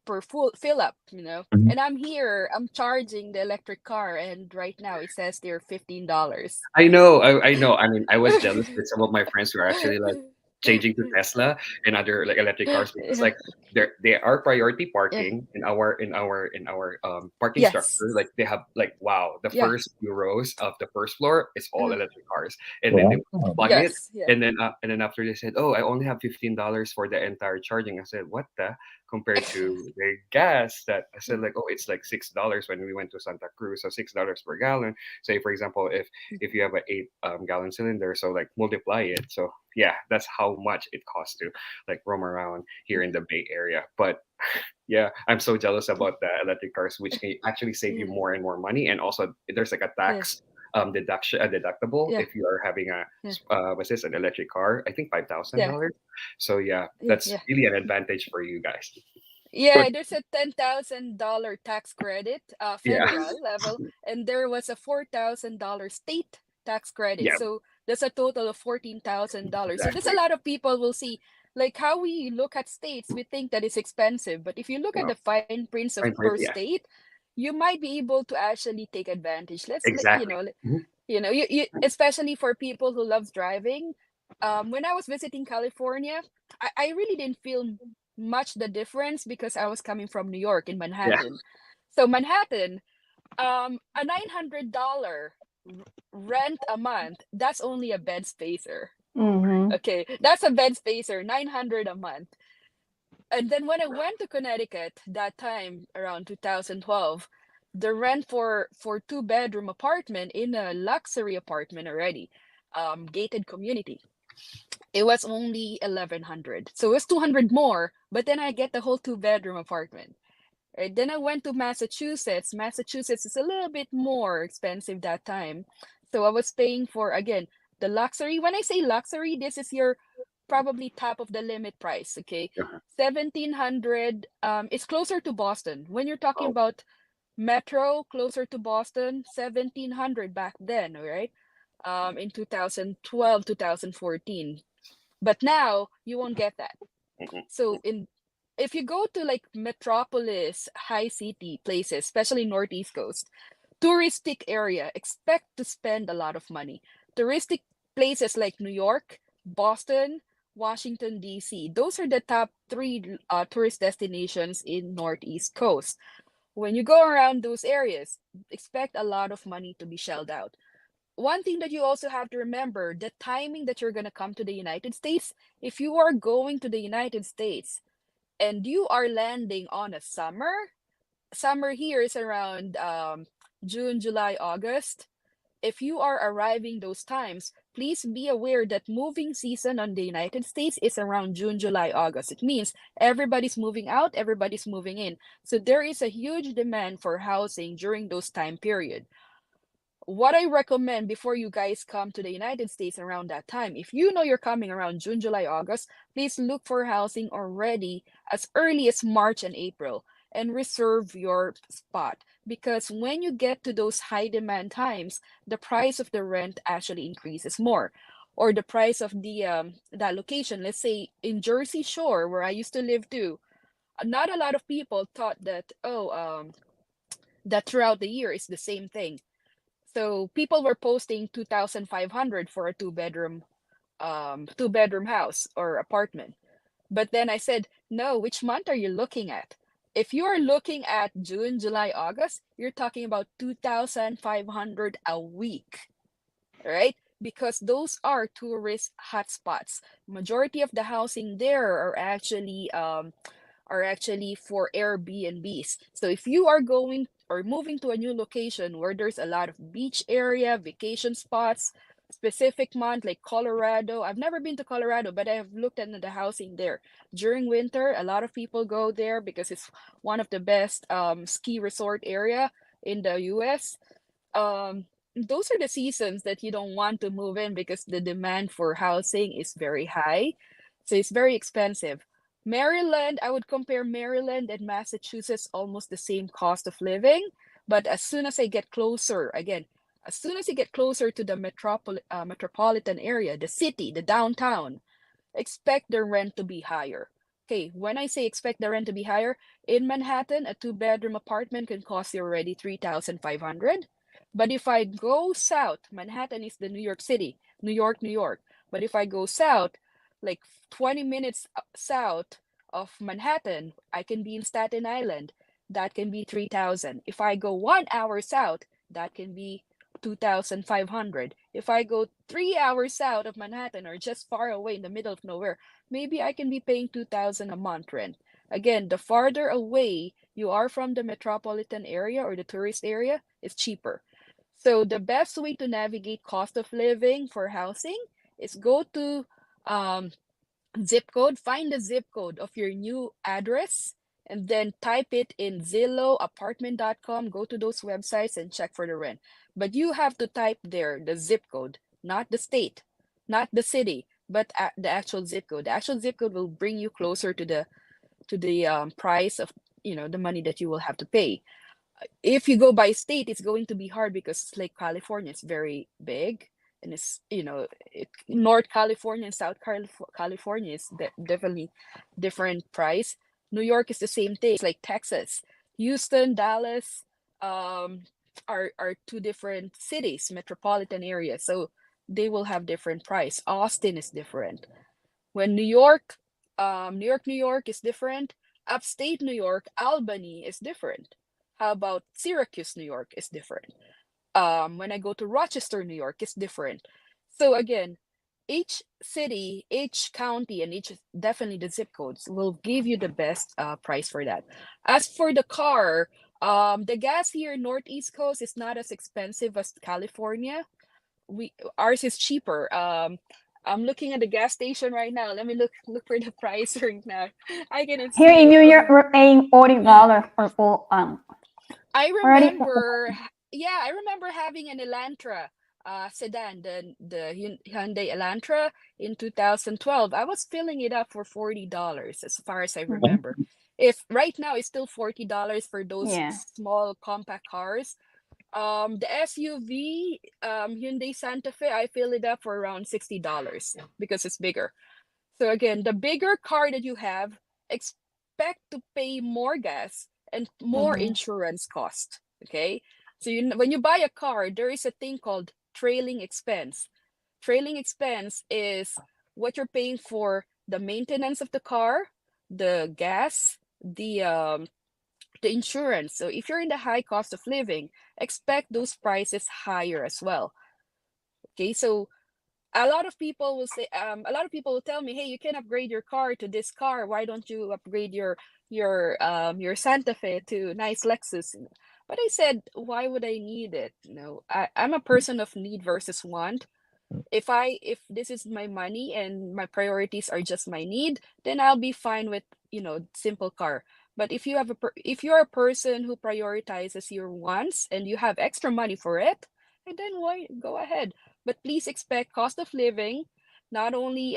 per full fill up, you know. mhm. And I'm charging the electric car, and right now it says they're $15. I know, I know. I mean, I was jealous with some of my friends who are actually like changing to Tesla and other like electric cars because Yeah. like they are priority Yeah. parking in our parking Yes. structure. Like they have like wow, the Yeah. first few rows of the first floor is all Uh, electric cars, and then they Wow. would plug it, yes. Yeah. and then after they said, oh, I only have $15 for the entire charging. I said, what the? Compared to the gas that I said like, oh, it's like $6 when we went to Santa Cruz, so $6 per gallon. Say for example, if you have an 8 gallon cylinder, so like multiply it. So yeah, that's how much it costs to like roam around here in the Bay Area. But yeah, I'm so jealous about the electric cars, which can actually save you Yeah. more and more money. And also, there's like a Yeah. tax deduction, a deductible Yeah. if you are having a Yeah. what's this, an electric car. I think Yeah. $5,000. So yeah, Yeah. that's Yeah. really an advantage for you guys. But Yeah, there's a $10,000 tax credit, Yeah, federal level, and there was a $4,000 state tax credit. yeah, So that's a total of $14,000. So there's a exactly. lot of people will see, like how we look at states, we think that it's expensive, but if you look at No, the fine prints of fine per print. Yeah, state, you might be able to actually take advantage. exactly. Mhm. Especially for people who love driving. When I was visiting California, I really didn't feel much the difference because I was coming from New York in Yeah, Manhattan. So Manhattan, a $900 rent a month, that's only a bed spacer. Mm-hmm. Okay, that's a bed spacer, 900 a month. And then when I went to Connecticut that time around 2012, the rent for two-bedroom apartment in a luxury apartment already, gated community, it was only 1100. So it was 200 more, but then I get the whole two-bedroom apartment. Right? Then I went to Massachusetts. Massachusetts is a little bit more expensive that time. So I was paying for, again, the luxury. When I say luxury, this is your probably top of the limit price, okay? Uh-huh. 1700, it's closer to Boston. When you're talking Oh, about metro closer to Boston, 1700 back then, all right? In 2012, 2014. But now you won't get that. mhm. So in if you go to like metropolis, high city places, especially Northeast Coast, touristic area, expect to spend a lot of money. Touristic places like New York, Boston, Washington, D.C., those are the top three tourist destinations in Northeast Coast. When you go around those areas, expect a lot of money to be shelled out. One thing that you also have to remember, the timing that you're going to come to the United States. If you are going to the United States and you are landing on a summer here is around June, July, August. If you are arriving those times, please be aware that moving season on the United States is around June, July, August. It means everybody's moving out, everybody's moving in. So there is a huge demand for housing during those time period. What I recommend before you guys come to the United States around that time, if you know you're coming around June, July, August, please look for housing already as early as March and April and reserve your spot. Because when you get to those high demand times, the price of the rent actually increases more. Or the price of the that location, let's say in Jersey Shore, where I used to live too, not a lot of people thought that, that throughout the year is the same thing. So people were posting 2,500 for a two bedroom house or apartment. But then I said, no, which month are you looking at? If you are looking at June, July, August, you're talking about 2,500 a week, right? Because those are tourist hotspots. Majority of the housing there are actually for Airbnbs. So if you are going or moving to a new location where there's a lot of beach area, vacation spots, specific month like Colorado. I've never been to Colorado, but I have looked at the housing there. During winter, a lot of people go there because it's one of the best ski resort area in the US. Those are the seasons that you don't want to move in because the demand for housing is very high. So it's very expensive. Maryland, I would compare Maryland and Massachusetts almost the same cost of living. But as soon as I get closer, again, as soon as you get closer to the metropolitan area, the city, the downtown, expect the rent to be higher. Okay, when I say expect the rent to be higher, in Manhattan, a two-bedroom apartment can cost you already 3,500. But if I go south, Manhattan is the New York City, New York, New York. But if I go south, like 20 minutes south of Manhattan, I can be in Staten Island. That can be 3,000. If I go 1 hour south, that can be 2,500. If I go 3 hours south of Manhattan or just far away in the middle of nowhere, maybe I can be paying 2,000 a month rent. Again, the farther away you are from the metropolitan area or the tourist area, it's cheaper. So the best way to navigate cost of living for housing is go to um, zip code, find the zip code of your new address, and then type it in Zillow, apartment.com, go to those websites and check for the rent. But you have to type there the zip code, not the state, not the city, but the actual zip code. The actual zip code will bring you closer to the price of the money that you will have to pay. If you go by state, it's going to be hard because like California is very big, and North California and South California is definitely different price. New York is the same thing. It's like Texas, Houston, Dallas, um, are two different cities, metropolitan areas, so they will have different price. Austin is different. When New York is different. Upstate New York, Albany is different. How about Syracuse, New York is different. When I go to Rochester, New York, it's different. So again, each city, each county, and each definitely the zip codes will give you the best price for that. As for the car, the gas here in Northeast Coast is not as expensive as California. Ours is cheaper. I'm looking at the gas station right now. Let me look for the price right now. I cannot Here see in it. New York, we're paying $40 for full tank. I Already, remember, yeah, I remember having an Elantra sedan, the Hyundai Elantra in 2012. I was filling it up for $40 as far as I remember. If right now it's still $40 for those yeah. small compact cars. The SUV, Hyundai Santa Fe, I fill it up for around $60 because it's bigger. So again, the bigger car that you have, expect to pay more gas and more Mhm. insurance cost. Okay, so when you buy a car, there is a thing called trailing expense. Trailing expense is what you're paying for the maintenance of the car, the gas, the insurance. So if you're in the high cost of living, expect those prices higher as well. Okay, so a lot of people will tell me, hey, you can upgrade your car to this car, why don't you upgrade your Santa Fe to nice Lexus? But I said, why would I need it? I'm a person of need versus want. If this is my money and my priorities are just my need, then I'll be fine with simple car. But if you're a person who prioritizes your wants and you have extra money for it, and then why go ahead. But please expect cost of living, not only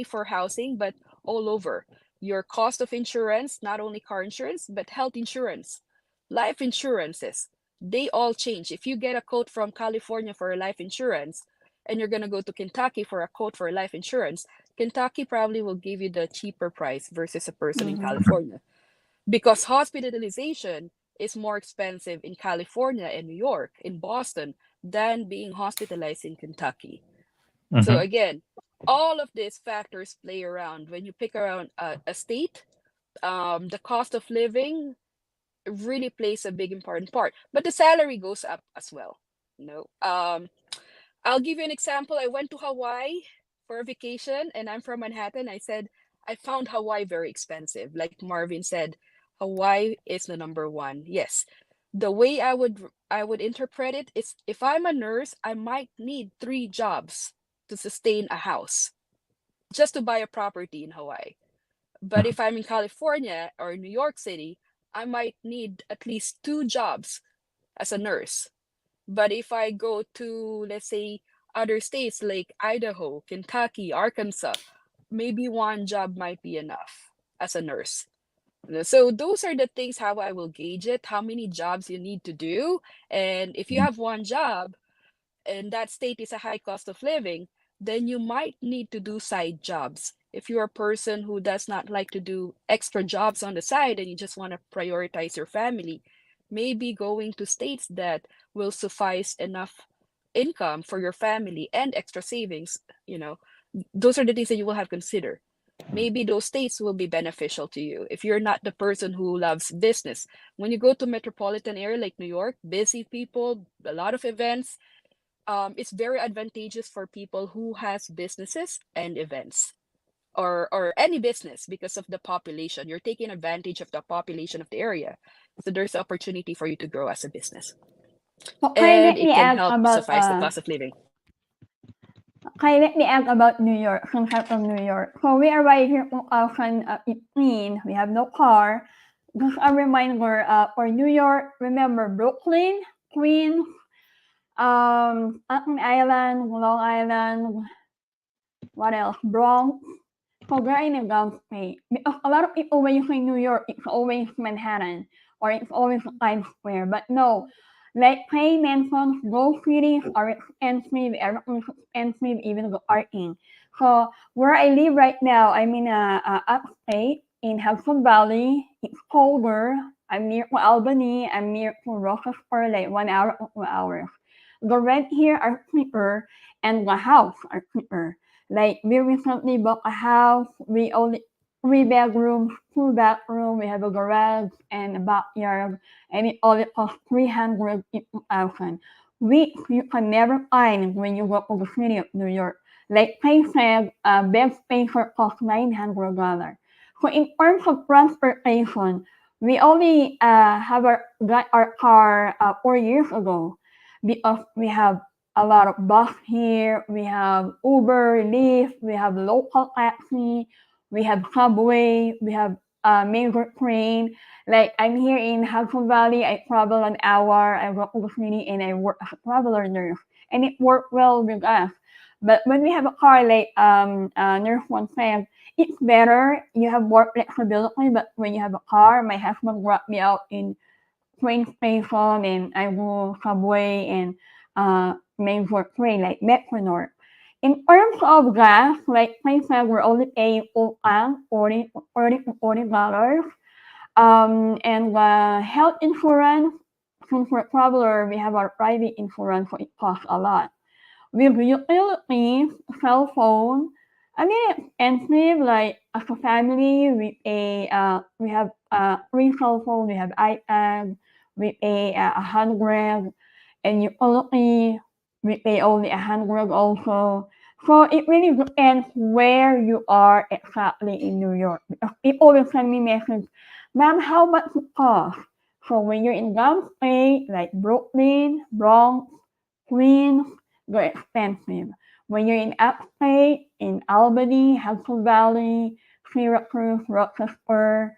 for housing but all over. Your cost of insurance, not only car insurance but health insurance, life insurances, they all change. If you get a quote from California for a life insurance and you're going to go to Kentucky for a quote for life insurance, Kentucky probably will give you the cheaper price versus a person in Mhm. California, because hospitalization is more expensive in California and New York, in Boston, than being hospitalized in Kentucky. So Mhm. again, all of these factors play around when you pick around a state. The cost of living really plays a big important part, but the salary goes up as well. You know, I'll give you an example. I went to Hawaii for a vacation and I'm from Manhattan. I said, I found Hawaii very expensive. Like Marvin said, Hawaii is the number one. Yes. The way I would interpret it is, if I'm a nurse, I might need 3 jobs to sustain a house just to buy a property in Hawaii. But if I'm in California or New York City, I might need at least 2 jobs as a nurse. But if I go to, let's say, other states like Idaho, Kentucky, Arkansas, maybe 1 job might be enough as a nurse. So those are the things how I will gauge it, how many jobs you need to do. And if you have 1 job and that state is a high cost of living, then you might need to do side jobs. If you're a person who does not like to do extra jobs on the side and you just want to prioritize your family, maybe going to states that will suffice enough income for your family and extra savings, those are the things that you will have to consider. Maybe those states will be beneficial to you if you're not the person who loves business. When you go to metropolitan area like New York, busy people, a lot of events, it's very advantageous for people who has businesses and events, or any business, because of the population. You're taking advantage of the population of the area. So there's opportunity for you to grow as a business. Okay, And let it me can add help about suffice the cost of living. New York, since I'm from New York. So we arrived here 2018. We have no car. Just a reminder, for New York, remember Brooklyn, Queens, Staten Island, Long Island, what else? Bronx. So they're in a downstate. Because a lot of people, when you say New York, it's always Manhattan or it's always Times Square. But no, like Clay mentioned, those cities are expensive, everything's expensive, even the parking. So where I live right now, I'm in a upstate in Hudson Valley. It's colder. I'm near to Albany. I'm near to Rochester, like 1 hour to 2 hours. The rent here are cheaper and the house are cheaper. Like we recently bought a house. We only 3 bedrooms, 2 bathrooms. We have a garage and a backyard, and it only cost 300,000. which you can never find when you go to the city of New York. Like I said, bed spacer costs $900. So in terms of transportation, we only got our car 4 years ago because we have a lot of bus here. We have Uber, Lyft, we have local taxi, we have subway, we have major train. Like I'm here in Hudson Valley, I travel an hour, I go to the city and I work as a traveler nurse. And it worked well with us. But when we have a car, like Nurse Juan said, it's better. You have more flexibility. But when you have a car, my husband brought me out in train station and I go subway and major train like Metro North. In terms of gas, like I said, we're only paying full tank $40 to $40. And health insurance, since we're a traveler, we have our private insurance, so it costs a lot. With utilities, cell phone, a little expensive. Like as a family, we have three cell phones. We have iPad. We pay 100, and utility we pay only 100 also. So it really depends where you are exactly in New York. Because people will send me message, ma'am, how much it cost? So when you're in downstate, like Brooklyn, Bronx, Queens, they're expensive. When you're in upstate, in Albany, Hudson Valley, Syracuse, Rochester,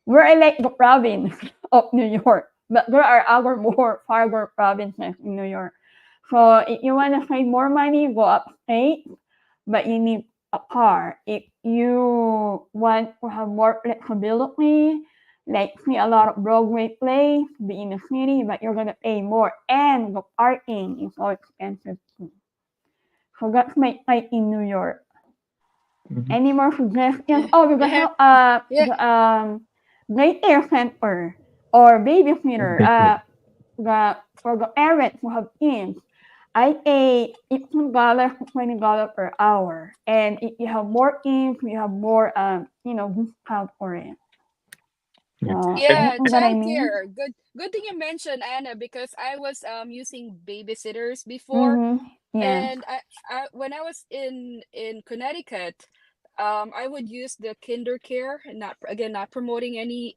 we're like the province of New York, but there are other more farther provinces in New York. So if you want to save more money, go upstate, but you need a car. If you want to have more flexibility, like see a lot of Broadway plays, be in the city, but you're gonna pay more, and the parking is so expensive too. So that's my site in New York. Mhm. Any more suggestions? Yeah. Oh, we Yeah. got Yeah. the daycare center or babysitter. Daycare. For the parents who have kids, I pay $18 to $20 per hour, and if you have more kids, you have more discount for it. Yeah. You Yeah, know what I mean? childcare. Good thing you mentioned, Anna, because I was using babysitters before, Mm-hmm. Yes. and I when I was in Connecticut, I would use the kinder care, and not again not promoting any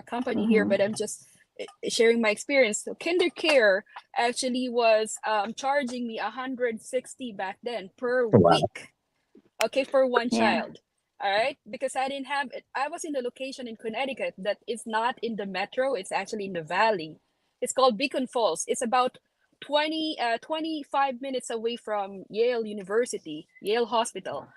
company here, Mm-hmm. but I'm just sharing my experience. So kinder care actually was charging me 160 back then per Oh, wow. week. Okay, for one Yeah. child. All right, because I didn't have it. I was in the location in Connecticut that is not in the metro. It's actually in the valley. It's called Beacon Falls. It's about 25 minutes away from Yale University, Yale Hospital.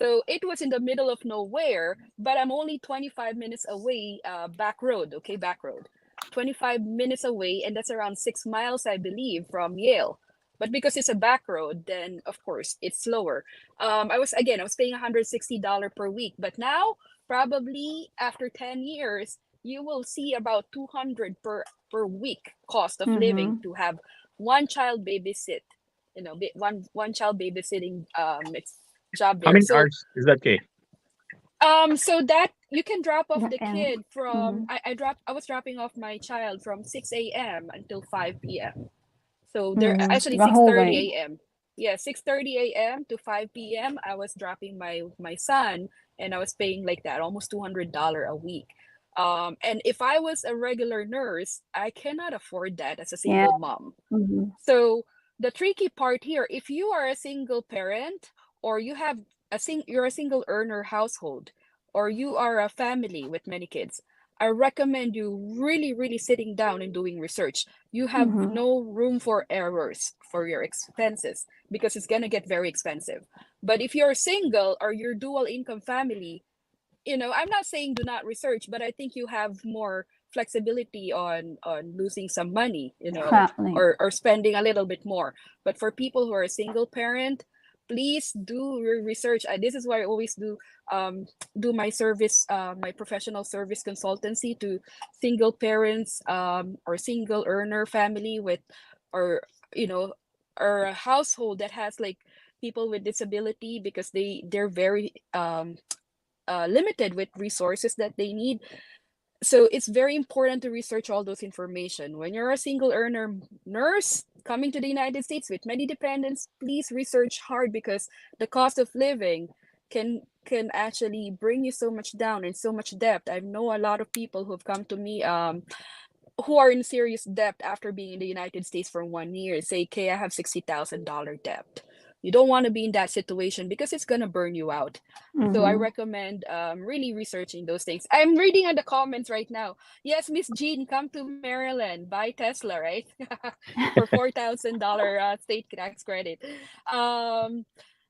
So it was in the middle of nowhere, but I'm only 25 minutes away, back road, okay, back road. 25 minutes away, and that's around 6 miles, I believe, from Yale. But because it's a back road, then of course it's slower. I was paying $160 per week, but now probably after 10 years, you will see about 200 per week cost of living Mm-hmm. to have one child babysit, one child babysitting it's job How there. many So hours is that, Kay? so that you can drop off the Depends. kid from Mm-hmm. I was dropping off my child from 6 a.m. until 5 p.m. So they're Mm-hmm. actually The whole 6:30 day. a.m. Yeah, 6:30 a.m. to 5 p.m. I was dropping my son, and I was paying like that, almost $200 a week. And if I was a regular nurse, I cannot afford that as a Yeah. single mom. Mm-hmm. So the tricky part here, if you are a single parent, or you're a single earner household, or you are a family with many kids, I recommend you really, really sitting down and doing research. You have Mm-hmm. no room for errors for your expenses because it's gonna get very expensive. But if you're single or you're dual income family, I'm not saying do not research, but I think you have more flexibility on losing some money, Exactly. or spending a little bit more. But for people who are a single parent, please do your research. This is why I always do my service, my professional service consultancy to single parents, or single earner family with, or you know or a household that has like people with disability, because they're very limited with resources that they need. So it's very important to research all those information. When you're a single earner nurse, coming to the United States with many dependents, please research hard because the cost of living can actually bring you so much down and so much debt. I know a lot of people who've come to me who are in serious debt after being in the United States for 1 year. Say, okay, I have $60,000 debt. You don't want to be in that situation because it's gonna burn you out. So I Mm-hmm. recommend really researching those things. I'm reading on the comments right now. Yes, Miss Jean, come to Maryland, buy Tesla, right? For $4,000 state tax credit. Um,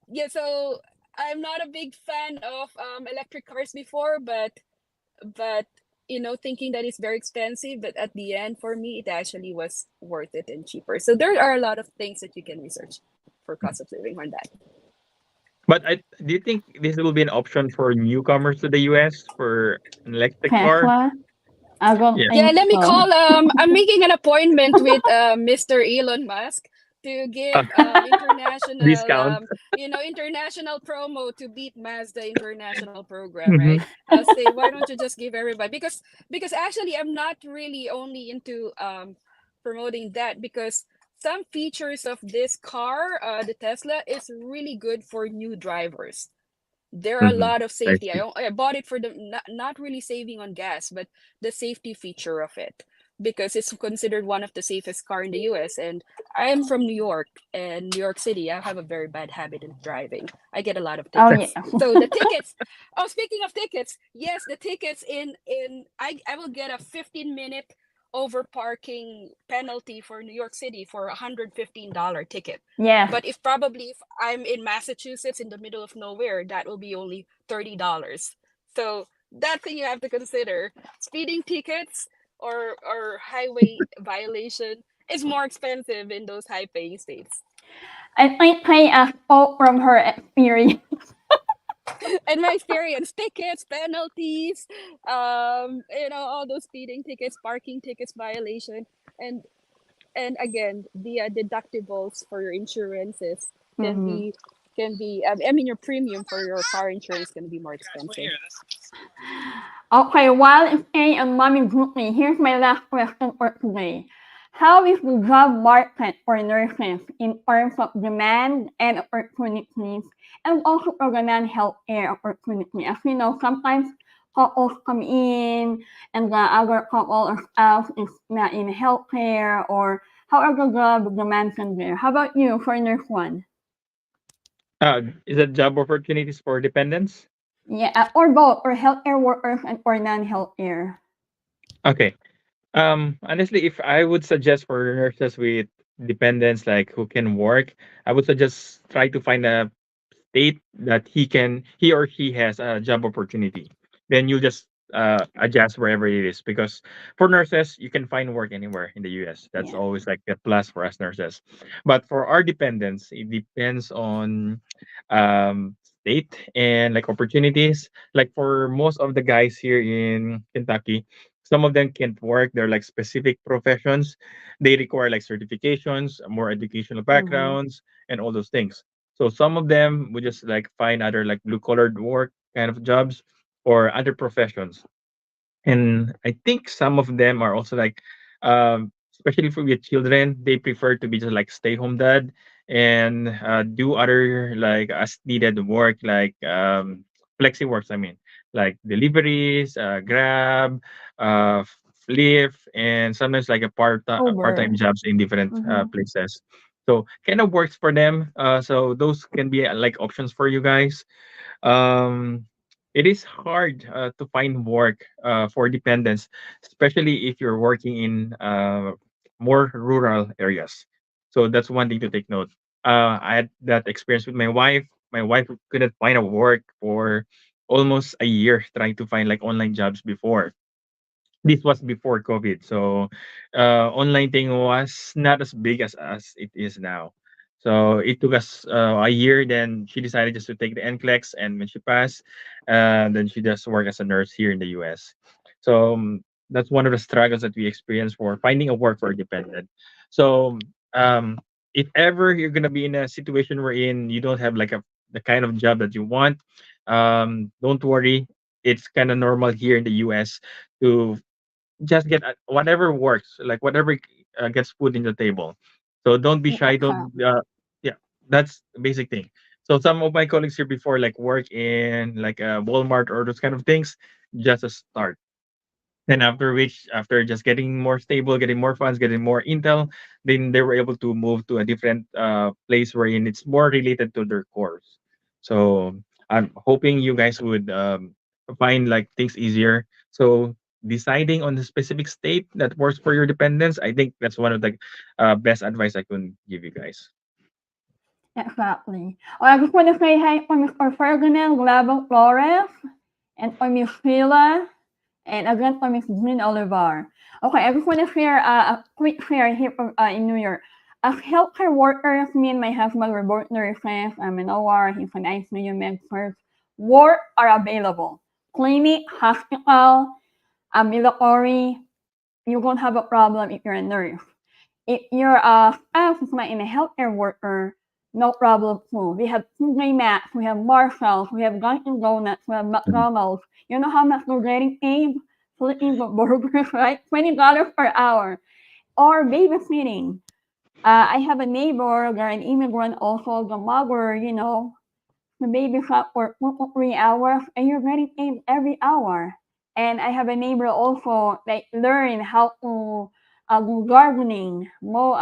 yeah, so I'm not a big fan of electric cars before, but thinking that it's very expensive, but at the end, for me, it actually was worth it and cheaper. So there are a lot of things that you can research for cost of living on that. But do you think this will be an option for newcomers to the US for an electric car? Tesla? I don't Yes. Yeah, think let me so. call. I'm making an appointment with Mr. Elon Musk to Uh, give international discount. international promo to beat Mazda international program, right? Mhm. I'll say, why don't you just give everybody, because actually I'm not really only into promoting that, because some features of this car, the Tesla, is really good for new drivers. There are a Mhm. lot of I safety. see. I bought it for the not really saving on gas, but the safety feature of it, because it's considered one of the safest car in the US. And I am from New York, and New York City. I have a very bad habit in driving. I get a lot of Oh, yeah. tickets. So the tickets. Oh, speaking of tickets, yes, the tickets in I will get a 15-minute over parking penalty for New York City for $115 ticket. Yes. But if I'm in Massachusetts in the middle of nowhere, that will be only $30. So that thing you have to consider. Speeding tickets or highway violation is more expensive in those high paying states. I think Pei spoke from her experience. And my experience, tickets, penalties, all those speeding tickets, parking tickets violation, and again, the deductibles for your insurances can Mm-hmm. be I mean, your premium for your car insurance can be more expensive. Okay, while staying on mommy grouping, here's my last question for today. How is the job market for nurses in terms of demand and opportunities, and also for the non-healthcare opportunity? As you know, sometimes couples come in and the other couple or spouse is not in healthcare, or how are the job demands in there? How about you for nurse one? Is that job opportunities for dependents? Yeah, or both, or healthcare workers and or non-healthcare. Okay. Honestly, if I would suggest for nurses with dependents like who can work, I would suggest try to find a state that he or she has a job opportunity. Then you just adjust wherever it is, because for nurses you can find work anywhere in the US. That's Yeah. always like a plus for us nurses. But for our dependents, it depends on state and like opportunities. Like for most of the guys here in Kentucky, some of them can't work. They're like specific professions. They require like certifications, more educational Mm-hmm. backgrounds, and all those things. So some of them would just like find other like blue collared work kind of jobs or other professions. And I think some of them are also like, especially for with children, they prefer to be just like stay home dad and do other like as needed work, like flexi works. I mean, like deliveries, Grab, uh, Lyft, and sometimes like a part time Over. jobs in different Mm-hmm. places. So kind of works for them. So those can be like options for you guys. um it is hard to find work for dependents, especially if you're working in more rural areas. So that's one thing to take note. I had that experience with my wife. My wife couldn't find a work for almost a year trying to find like online jobs before. This was before COVID, so online thing was not as big as it is now. So it took us a year. Then she decided just to take the NCLEX, and when she passed, then she just worked as a nurse here in the US. So that's one of the struggles that we experience for finding a work for a dependent. So if ever you're gonna be in a situation wherein you don't have like the kind of job that you want, don't worry. It's kind of normal here in the US to just get whatever works, like whatever gets food in the table. So don't be shy. Don't Exactly. yeah, that's the basic thing. So some of my colleagues here before like work in like Walmart or those kind of things, just a start. And after which, after just getting more stable, getting more funds, getting more intel, then they were able to move to a different place wherein it's more related to their course. So I'm hoping you guys would find like things easier. So deciding on the specific state that works for your dependents, I think that's one of the best advice I can give you guys. Exactly. I just want to say hi for Mr. Ferdinand Glabo Flores and for Miss Sheila and again for Miss Jean Oliver. Okay, I just want to share a quick share here from, in New York. As healthcare workers, me and my husband were both nurses. I'm an OR, he's an ICU med surg. Work are available. Clinic, hospital, ambulatory, you won't have a problem if you're a nurse. If you're a spouse is in a healthcare worker, no problem too. We have TJ Maxx, we have Marshalls, we have Dunkin' Donuts, we have Mhm. McDonald's. You know how much we're getting paid? Flipping burgers, right? $20 per hour. Or babysitting. I have a neighbor, they're an immigrant also, the mother, the baby shop for 2 to 3 hours and you're getting paid every hour. And I have a neighbor also that learn how to do gardening, mow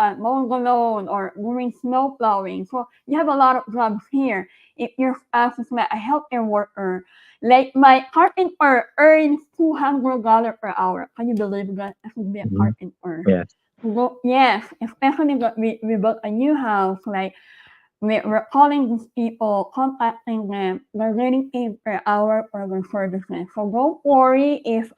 the lawn, or doing snow plowing. So you have a lot of jobs here. If your spouse is not a healthcare worker, like my carpenter earns $200 per hour. Can you believe that? I should be a Mhm. carpenter. Yes. Well, yes, especially that we built a new house. Like we're calling these people, contacting them. They're getting paid per hour for their services. So don't worry if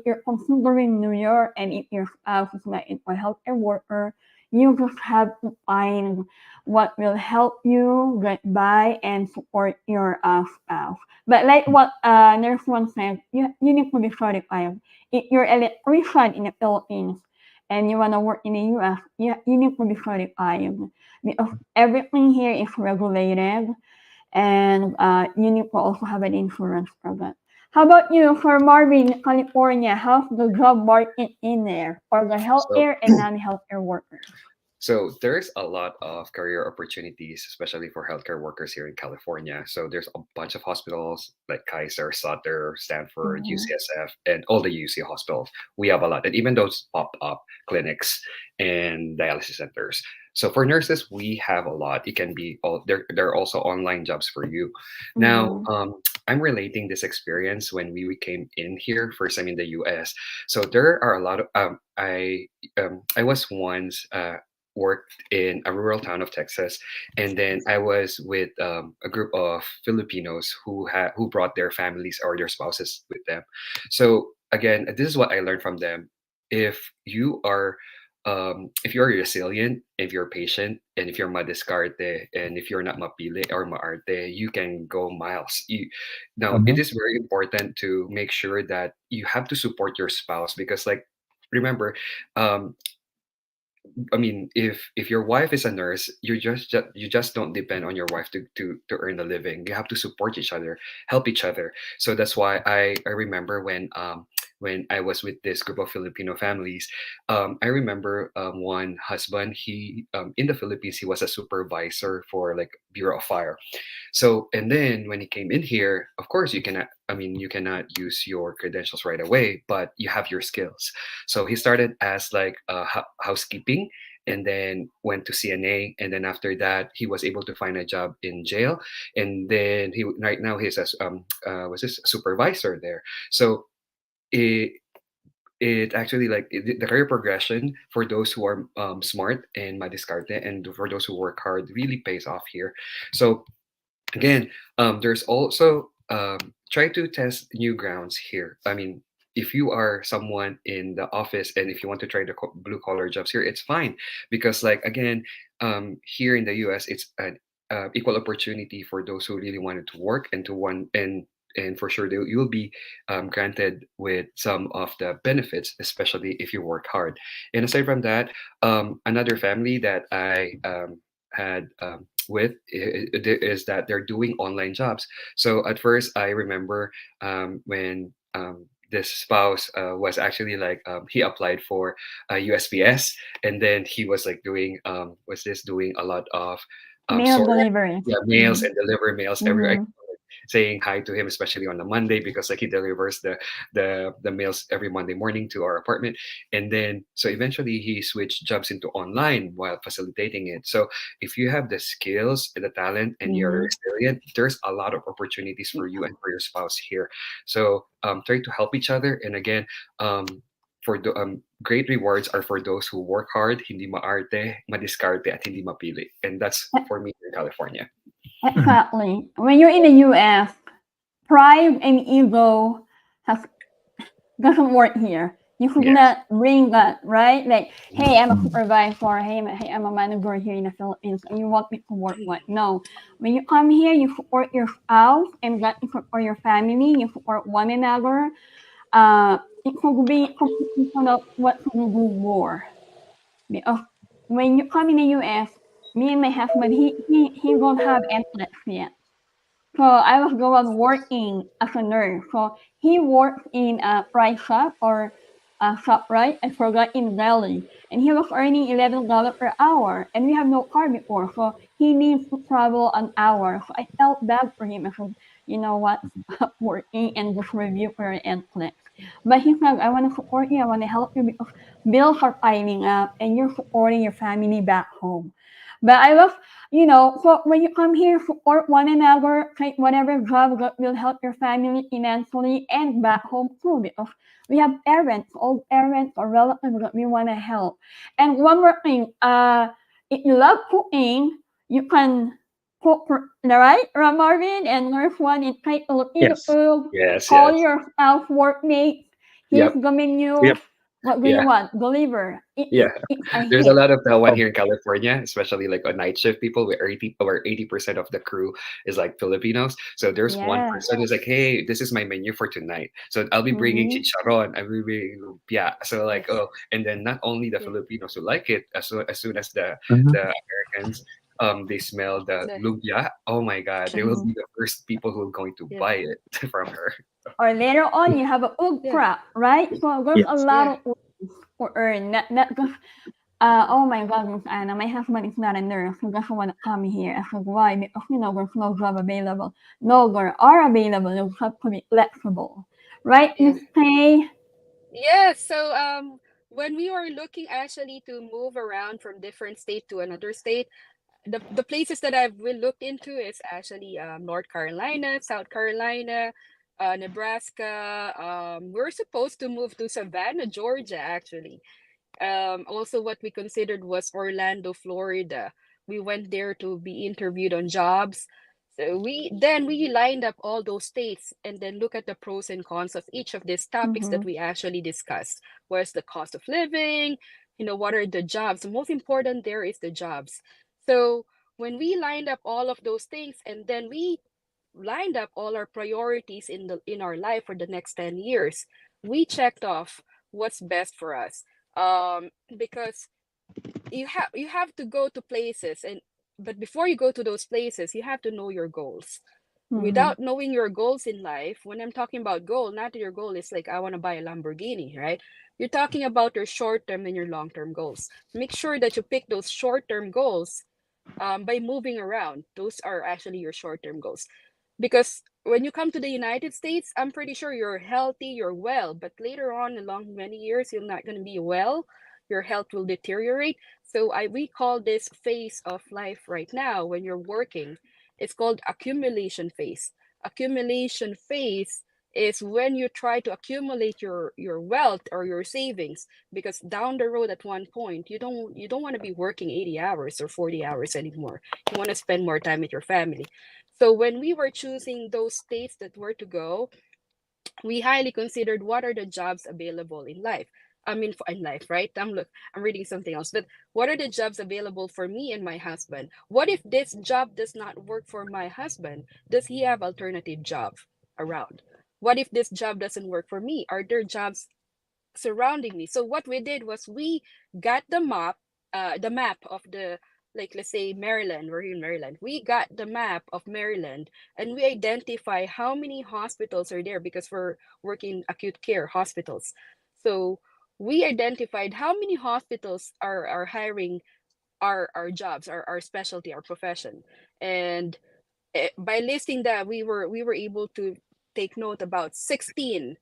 you're considering New York and if your spouse is like a healthcare worker, you just have to find what will help you get by and support your spouse. But like what Nurse One said, you need to be certified. If you're an electrician in the Philippines and you want to work in the US, you need to be certified because everything here is regulated and you need to also have an insurance for that. How about you for Marvin, California? How's the job market in there for the So healthcare and non-healthcare workers? So there's a lot of career opportunities, especially for healthcare workers here in California. So there's a bunch of hospitals like Kaiser, Sutter, Stanford, Mhm. UCSF, and all the UC hospitals. We have a lot, and even those pop-up clinics and dialysis centers. So for nurses, we have a lot. It can be all there. There are also online jobs for you. Now, Mhm. I'm relating this experience when we came in here first time in the U.S. So there are a lot of I was once worked in a rural town of Texas, and then I was with a group of Filipinos who brought their families or their spouses with them. So again, this is what I learned from them. If you are if you're resilient, if you're patient, and if you're madiskarte, and if you're not mapili or maarte, you can go miles. Now, it Mhm. is very important to make sure that you have to support your spouse because, like, remember, um, I mean, if your wife is a nurse, you just don't depend on your wife to earn a living. You have to support each other, help each other. So that's why I remember when I was with this group of Filipino families, I remember one husband. He in the Philippines he was a supervisor for like Bureau of Fire. So, and then when he came in here, of course, you cannot use your credentials right away, but you have your skills. So he started as like housekeeping and then went to CNA. And then after that, he was able to find a job in jail. And then right now he's was this supervisor there. So it, it actually the career progression for those who are smart and madiscarte and for those who work hard really pays off here. So again, there's also try to test new grounds here. I mean, if you are someone in the office and if you want to try the blue collar jobs here, it's fine because, like again, here in the U.S., it's an equal opportunity for those who really wanted to work and to one and for sure you'll be granted with some of the benefits, especially if you work hard. And aside from that, another family that I had with is that they're doing online jobs. So at first, I remember when this spouse was actually like he applied for USPS, and then he was like doing doing a lot of Mail sort delivery. yeah, mails and deliver mails everywhere, Mm-hmm. saying hi to him, especially on a Monday, because like he delivers the mails every Monday morning to our apartment. And then so eventually he switched jobs into online while facilitating it. So if you have the skills and the talent and you're Mm-hmm. resilient, there's a lot of opportunities for you and for your spouse here. So try to help each other. And again, for the great rewards are for those who work hard, hindi maarte, madiskarte, at hindi mapili. And that's for me in California. Exactly. When you're in the US, pride and ego has doesn't work here. You could Yes. not bring that, right? Like, hey, I'm a Mhm. supervisor. Hey, I'm a manager here in the Philippines, and you want me to work what? No. When you come here, you support your spouse and that you support your family. You support one another. It could be competition of what can you do more. Because when you come in the US, me and my husband, he don't have NCLEX yet. So I was going working as a nurse. So he worked in a price shop or a shop, right? I forgot in Delhi. And he was earning $11 per hour. And we have no car before. So he needs to travel an hour. So I felt bad for him. I said, you know what? Stop working and just review for your NCLEX. But he said, I want to support you. I want to help you because bills are piling up and you're supporting your family back home. But I was so when you come here, support one another, take whatever job that will help your family financially and back home too, because we have parents, old parents or relatives that we want to help. And one more thing, if you love cooking, you can cook, right, Marvin, and nurse one and take a look in the Yes. food, Yes, call yes. your house workmates, here's Yep. the menu, Yep. what do you Yeah. want? Deliver. Yeah. It's a There's a hit. lot of that one Oh, here in California, especially like on night shift people where 80% of the crew is like Filipinos. So there's one Yeah. person who's like, hey, this is my menu for tonight. So I'll be bringing Mm-hmm. chicharon. I'll be bringing lumpia. So like, Yes. oh, and then not only the Yeah. Filipinos who like it, as soon as mhm. the Americans they smell the The lumpia, oh my God, they will Mm-hmm. be the first people who are going to yeah. buy it from her. Or later on, you have a food Yeah. prep, right? So there's a Yes. lot Yeah. of ways to earn. Not just, oh my God, Miss Anna, my husband is not a nurse. He doesn't want to come here. I said, why? Because, there's no job available. No, there are available. You have to be flexible. Right, Yeah. Miss Kay? Yeah. So when we were looking actually to move around from different state to another state, the places that I've we looked into is actually North Carolina, South Carolina, Nebraska. We're supposed to move to Savannah, Georgia, actually. Also, what we considered was Orlando, Florida. We went there to be interviewed on jobs. So we lined up all those states and then look at the pros and cons of each of these topics that Mm-hmm. we actually discussed. Where's the cost of living? What are the jobs? The most important there is the jobs. So when we lined up all of those things and then we lined up all our priorities in our life for the next 10 years, we checked off what's best for us. Because you have to go to places, and but before you go to those places you have to know your goals. Mm-hmm. Without knowing your goals in life, when I'm talking about goal, not your goal is like I want to buy a Lamborghini, right? You're talking about your short term and your long term goals. Make sure that you pick those short term goals by moving around. Those are actually your short term goals. Because when you come to the United States, I'm pretty sure you're healthy, you're well, but later on, along many years, you're not going to be well. Your health will deteriorate. So we call this phase of life right now when you're working. It's called accumulation phase. Accumulation phase is when you try to accumulate your wealth or your savings, because down the road at one point you don't want to be working 80 hours or 40 hours anymore. You want to spend more time with your family. So when we were choosing those states that were to go, we highly considered what are the jobs available in life. I mean, in life, right? I'm reading something else. But what are the jobs available for me and my husband? What if this job does not work for my husband? Does he have alternative job around? What if this job doesn't work for me? Are there jobs surrounding me? So what we did was we got the map of like let's say Maryland, we're in Maryland. We got the map of Maryland and we identify how many hospitals are there because we're working acute care hospitals. So we identified how many hospitals are hiring our jobs, our specialty, our profession. And by listing that, we were able to take note about 16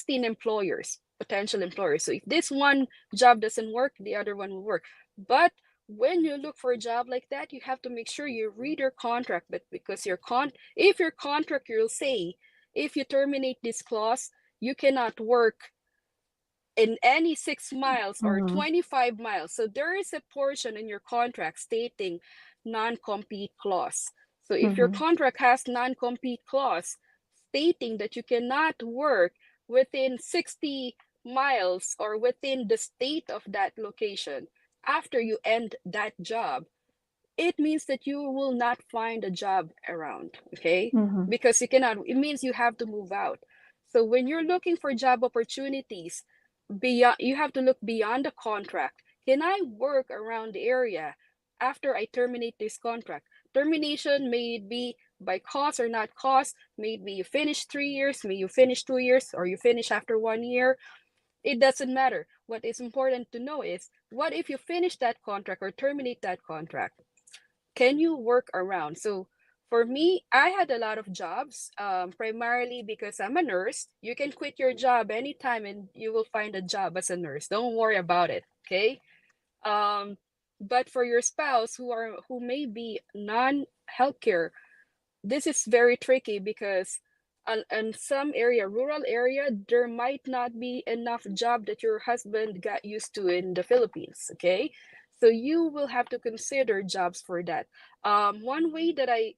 employers, potential employers. So if this one job doesn't work, the other one will work. But when you look for a job like that, you have to make sure you read your contract. But because if your contract will say, if you terminate this clause, you cannot work in any 6 miles or 25 miles. So there is a portion in your contract stating non-compete clause. So if your contract has non-compete clause stating that you cannot work within 60 miles or within the state of that location after you end that job, it means that you will not find a job around, okay? Because you cannot, it means you have to move out. So when you're looking for job opportunities, beyond, you have to look beyond the contract. Can I work around the area after I terminate this contract? Termination may be by cause or not cause. Maybe you finish 3 years, maybe you finish 2 years, or you finish after 1 year. It doesn't matter. What is important to know is, what if you finish that contract or terminate that contract? Can you work around? So for me, I had a lot of jobs, primarily because I'm a nurse. You can quit your job anytime and you will find a job as a nurse. Don't worry about it, okay? But for your spouse who may be non-healthcare, this is very tricky because in some area, rural area, there might not be enough job that your husband got used to in the Philippines, okay? So you will have to consider jobs for that. One way that I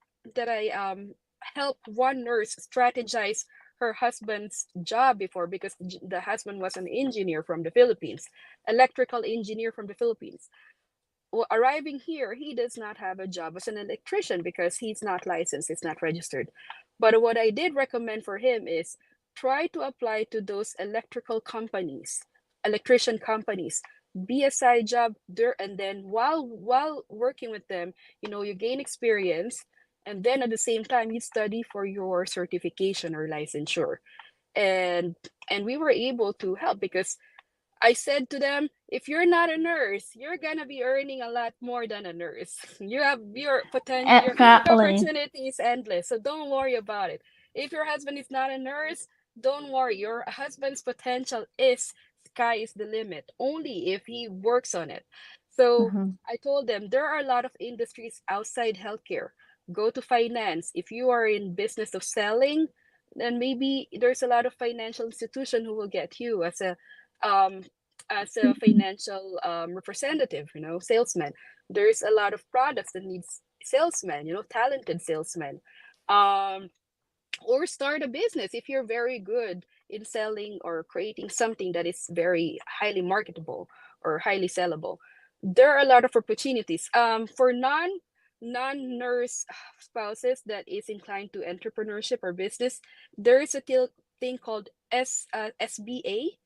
helped one nurse strategize her husband's job before, because the husband was an engineer from the Philippines, electrical engineer from the Philippines. Well, arriving here, he does not have a job as an electrician because he's not licensed, it's not registered. But what I did recommend for him is try to apply to those electrical companies, electrician companies. Be a side job there, and then while working with them, you gain experience, and then at the same time you study for your certification or licensure. And we were able to help because I said to them, if you're not a nurse, you're gonna be earning a lot more than a nurse. You have your potential, your Exactly. opportunity is endless. So don't worry about it. If your husband is not a nurse, don't worry. Your husband's potential is sky is the limit, only if he works on it. So I told them there are a lot of industries outside healthcare. Go to finance. If you are in business of selling, then maybe there's a lot of financial institution who will get you um, as a financial representative, salesman. There's a lot of products that needs salesmen, talented salesmen. Um, or start a business if you're very good in selling or creating something that is very highly marketable or highly sellable. There are a lot of opportunities. For non-nurse spouses that is inclined to entrepreneurship or business, there is a thing called SBA,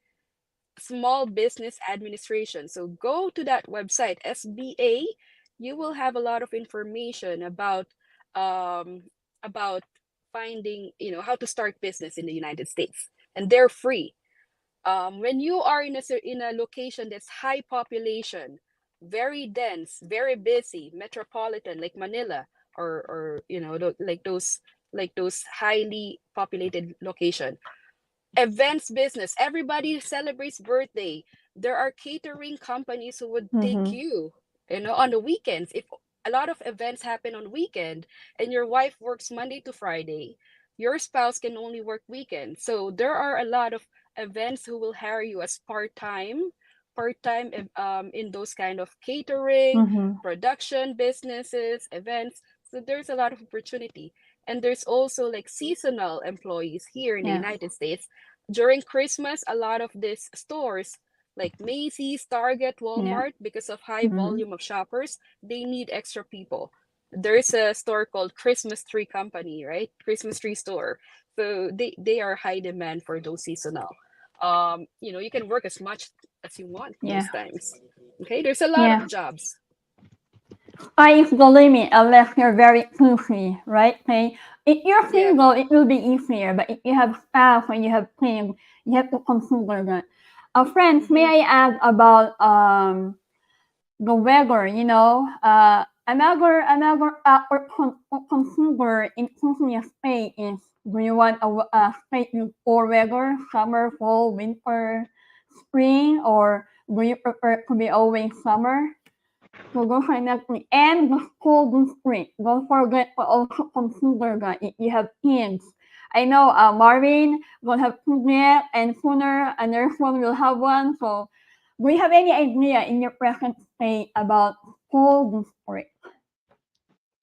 Small Business Administration. So go to that website, SBA. You will have a lot of information about finding, how to start business in the United States, and they're free. When you are in a location that's high population, very dense, very busy, metropolitan like Manila, or like those highly populated location, events business, everybody celebrates birthday. There are catering companies who would take you, on the weekends. If a lot of events happen on weekend and your wife works Monday to Friday, your spouse can only work weekend. So there are a lot of events who will hire you as part-time in those kind of catering, production businesses, events. So there's a lot of opportunity. And there's also like seasonal employees here in the United States. During Christmas, a lot of these stores like Macy's, Target, Walmart, because of high volume of shoppers, they need extra people. There's a store called Christmas Tree Company, right? Christmas Tree Store. So they are high demand for those seasonal. You can work as much as you want most times. Okay, there's a lot of jobs. sky is the limit unless you're very choosy, right? Okay. If you're Yeah. single, it will be easier, but if you have spouse and you have kids, you have to consider that. Friends, may Mm-hmm. I add about the weather? Consider in choosing a state is, do you want a state with four weather, summer, fall, winter, spring, or do you prefer to be always summer? So go financially and the school district. Don't forget to also consider that if you have kids. I know Marvin will have kids yet, and sooner a nurse one will have one. So do you have any idea in your present state about school district?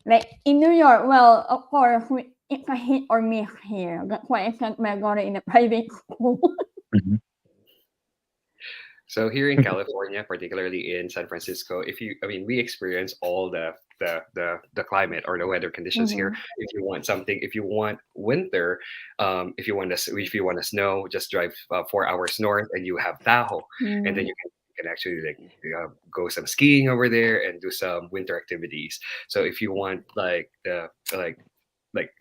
Like in New York, well, of course, it's a hit or miss here. That's why I sent my daughter in a private school. Mhm. So here in California, particularly in San Francisco, I mean, we experience all the climate or the weather conditions here. Mhm. If you want something, if you want winter, if you want to snow, just drive 4 hours north, and you have Tahoe, and then Mm. you can actually like go some skiing over there and do some winter activities. So if you want like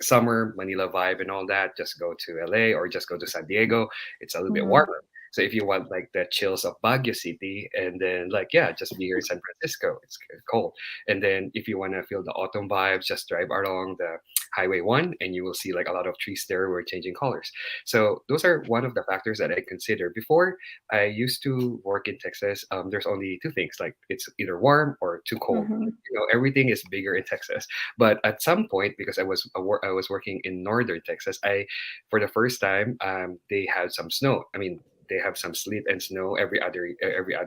summer Manila vibe and all that, just go to LA or just go to San Diego. It's a little bit Mhm. warmer. So if you want like the chills of Baguio City, and then like yeah, just be here in San Francisco. It's cold. And then if you want to feel the autumn vibes, just drive along the Highway 1, and you will see like a lot of trees there were changing colors. So those are one of the factors that I consider. Before I used to work in Texas, there's only two things, like it's either warm or too cold. Mhm. Everything is bigger in Texas. But at some point, because I was working in northern Texas, I for the first time they had some snow. I mean, they have some sleet and snow every other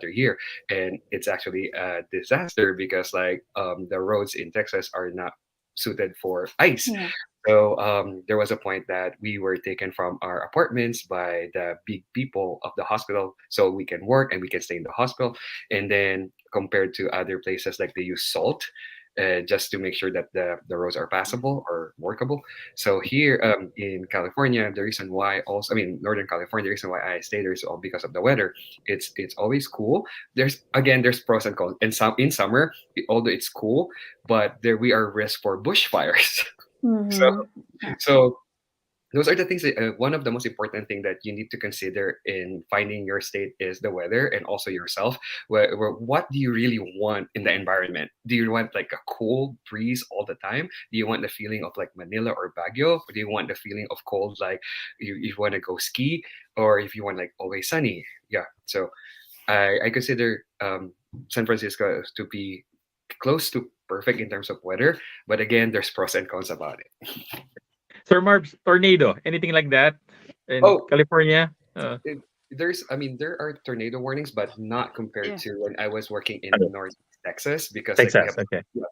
year, and it's actually a disaster because like the roads in Texas are not suited for ice. Yeah. So there was a point that we were taken from our apartments by the big people of the hospital, so we can work and we can stay in the hospital. And then compared to other places, like they use salt. Just to make sure that the roads are passable or workable. So here in California, the reason why also, I mean, Northern California, the reason why I stay there is all because of the weather. It's always cool. There's pros and cons. And some in summer, although it's cool, but there we are risk for bushfires. So Mhm. Yeah. so those are the things that one of the most important thing that you need to consider in finding your state is the weather and also yourself. What do you really want in the environment? Do you want like a cool breeze all the time? Do you want the feeling of like Manila or Baguio? Or do you want the feeling of cold, like you want to go ski? Or if you want like always sunny? Yeah. So I consider San Francisco to be close to perfect in terms of weather, but again, there's pros and cons about it. Sir Marbs, tornado, anything like that in Oh, California? I mean, there are tornado warnings, but not compared Yeah. to when I was working in Okay. North Texas, because like we have Texas, okay. yeah,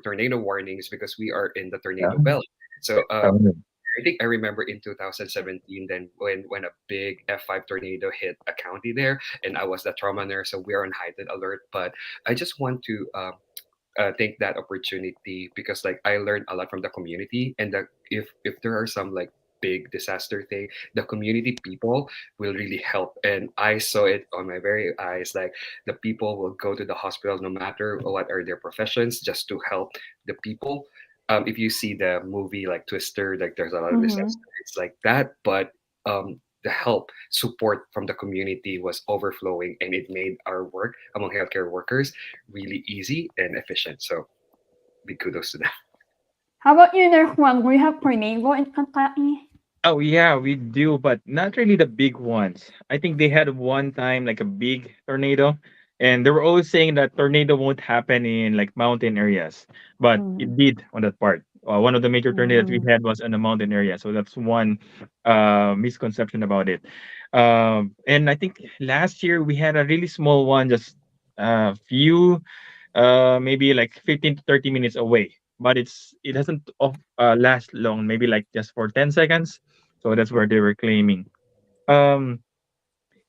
tornado warnings because we are in the Yeah. tornado belt. So Um, I think I remember in 2017, then when a big F5 tornado hit a county there, and I was the trauma nurse, so we're on heightened alert. But I just want to take that opportunity because like I learned a lot from the community, and that if there are some like big disaster thing, the community people will really help. And I saw it on my very eyes, like the people will go to the hospital no matter what are their professions, just to help the people. If you see the movie like Twister, like there's a lot of Mhm. disaster, it's like that. But the help support from the community was overflowing, and it made our work among healthcare workers really easy and efficient. So big kudos to them. How about you, Nurse Juan? Do you have tornado in Kentucky? Oh yeah, we do, but not really the big ones. I think they had one time like a big tornado, and they were always saying that tornado won't happen in like mountain areas, but Mhm. it did on that part. One of the major tornadoes we Mhm. had was in a mountain area, so that's one misconception about it. And I think last year we had a really small one, just a few maybe like 15 to 30 minutes away, but it doesn't last long, maybe like just for 10 seconds. So that's where they were claiming. um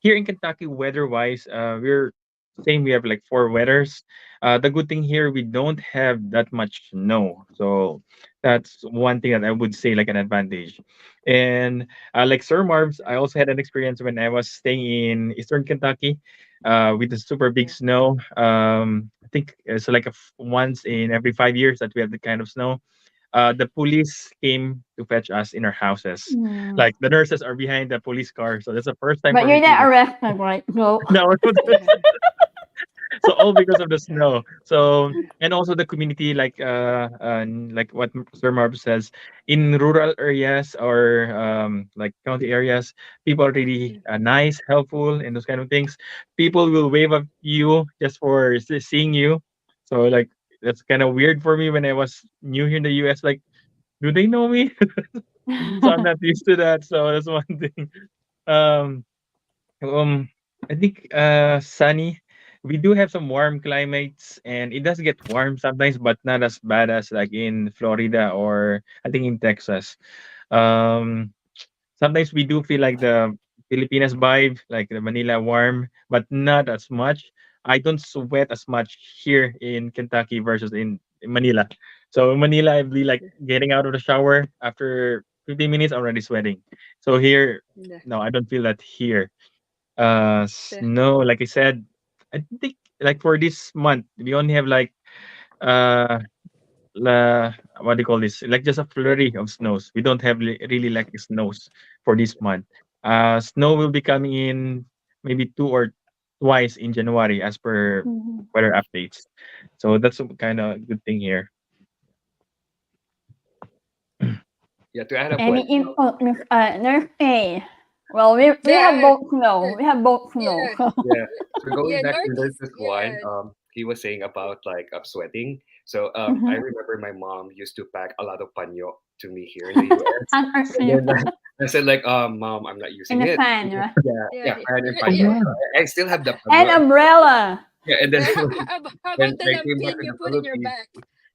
Here in Kentucky, weather wise, we're same, we have like four weathers. The good thing here, we don't have that much snow, so that's one thing that I would say like an advantage. And like Sir Marv's, I also had an experience when I was staying in Eastern Kentucky. with the super big snow. I think it's like once in every 5 years that we have the kind of snow. The police came to fetch us in our houses. Mm. Like the nurses are behind the police car, so that's the first time But for me you're not to. arrested, right? No. No, so all because of the snow. So and also the community, like what Sir Marv says, in rural areas or like county areas, people are really nice, helpful, and those kind of things. People will wave at you just for seeing you. So like that's kind of weird for me when I was new here in the US. Like, do they know me? So I'm not used to that. So that's one thing. Um, um, I think sunny. We do have some warm climates, and it does get warm sometimes, but not as bad as like in Florida or I think in Texas. Um, Sometimes we do feel like the Filipinas vibe, like the Manila warm, but not as much. I don't sweat as much here in Kentucky versus in Manila. So in Manila, I'd be like getting out of the shower after 15 minutes already sweating. So here, Yeah. no, I don't feel that here. Yeah. Snow, like I said, I think like for this month, we only have like uh what do you call this? Like just a flurry of snows. We don't have really like snows for this month. Snow will be coming in maybe two or twice in January as per Mhm. weather updates. So that's a kind of good thing here. Yeah, to add up Any what input, Miss Nurse A? Well, we have Yeah. both snow. We have both snow. Yeah. Yeah. So going Yeah. back to Northeast. this one, Yeah. he was saying about like sweating. So I Mhm. remember my mom used to pack a lot of panyo to me here in the US. And Handkerchief then I said like, mom, I'm not in using the it. fan, right? Yeah, Yeah. yeah, pan and Oh Yeah. panyo. yeah. So I still have the And panyo. umbrella. Yeah, and then How when about the I came back lampin to you the put in your Philippines, back?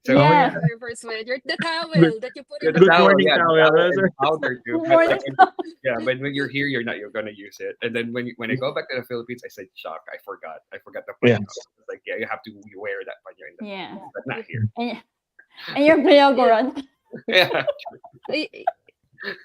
so Oh Yes. yeah. For sweat. The Good, towel that you put yeah, in the the good towel, back. morning, yeah, the towel. towel and the powder too. Good But morning. like, yeah, but when you're here, you're gonna use it. And then when I go back to the Philippines, I said, "Shock! I forgot the Yeah. panyo." It's like, yeah, you have to wear that panyo in the Yeah. Philippines, but not here. And, and your Yeah. deodorant. Yeah, I-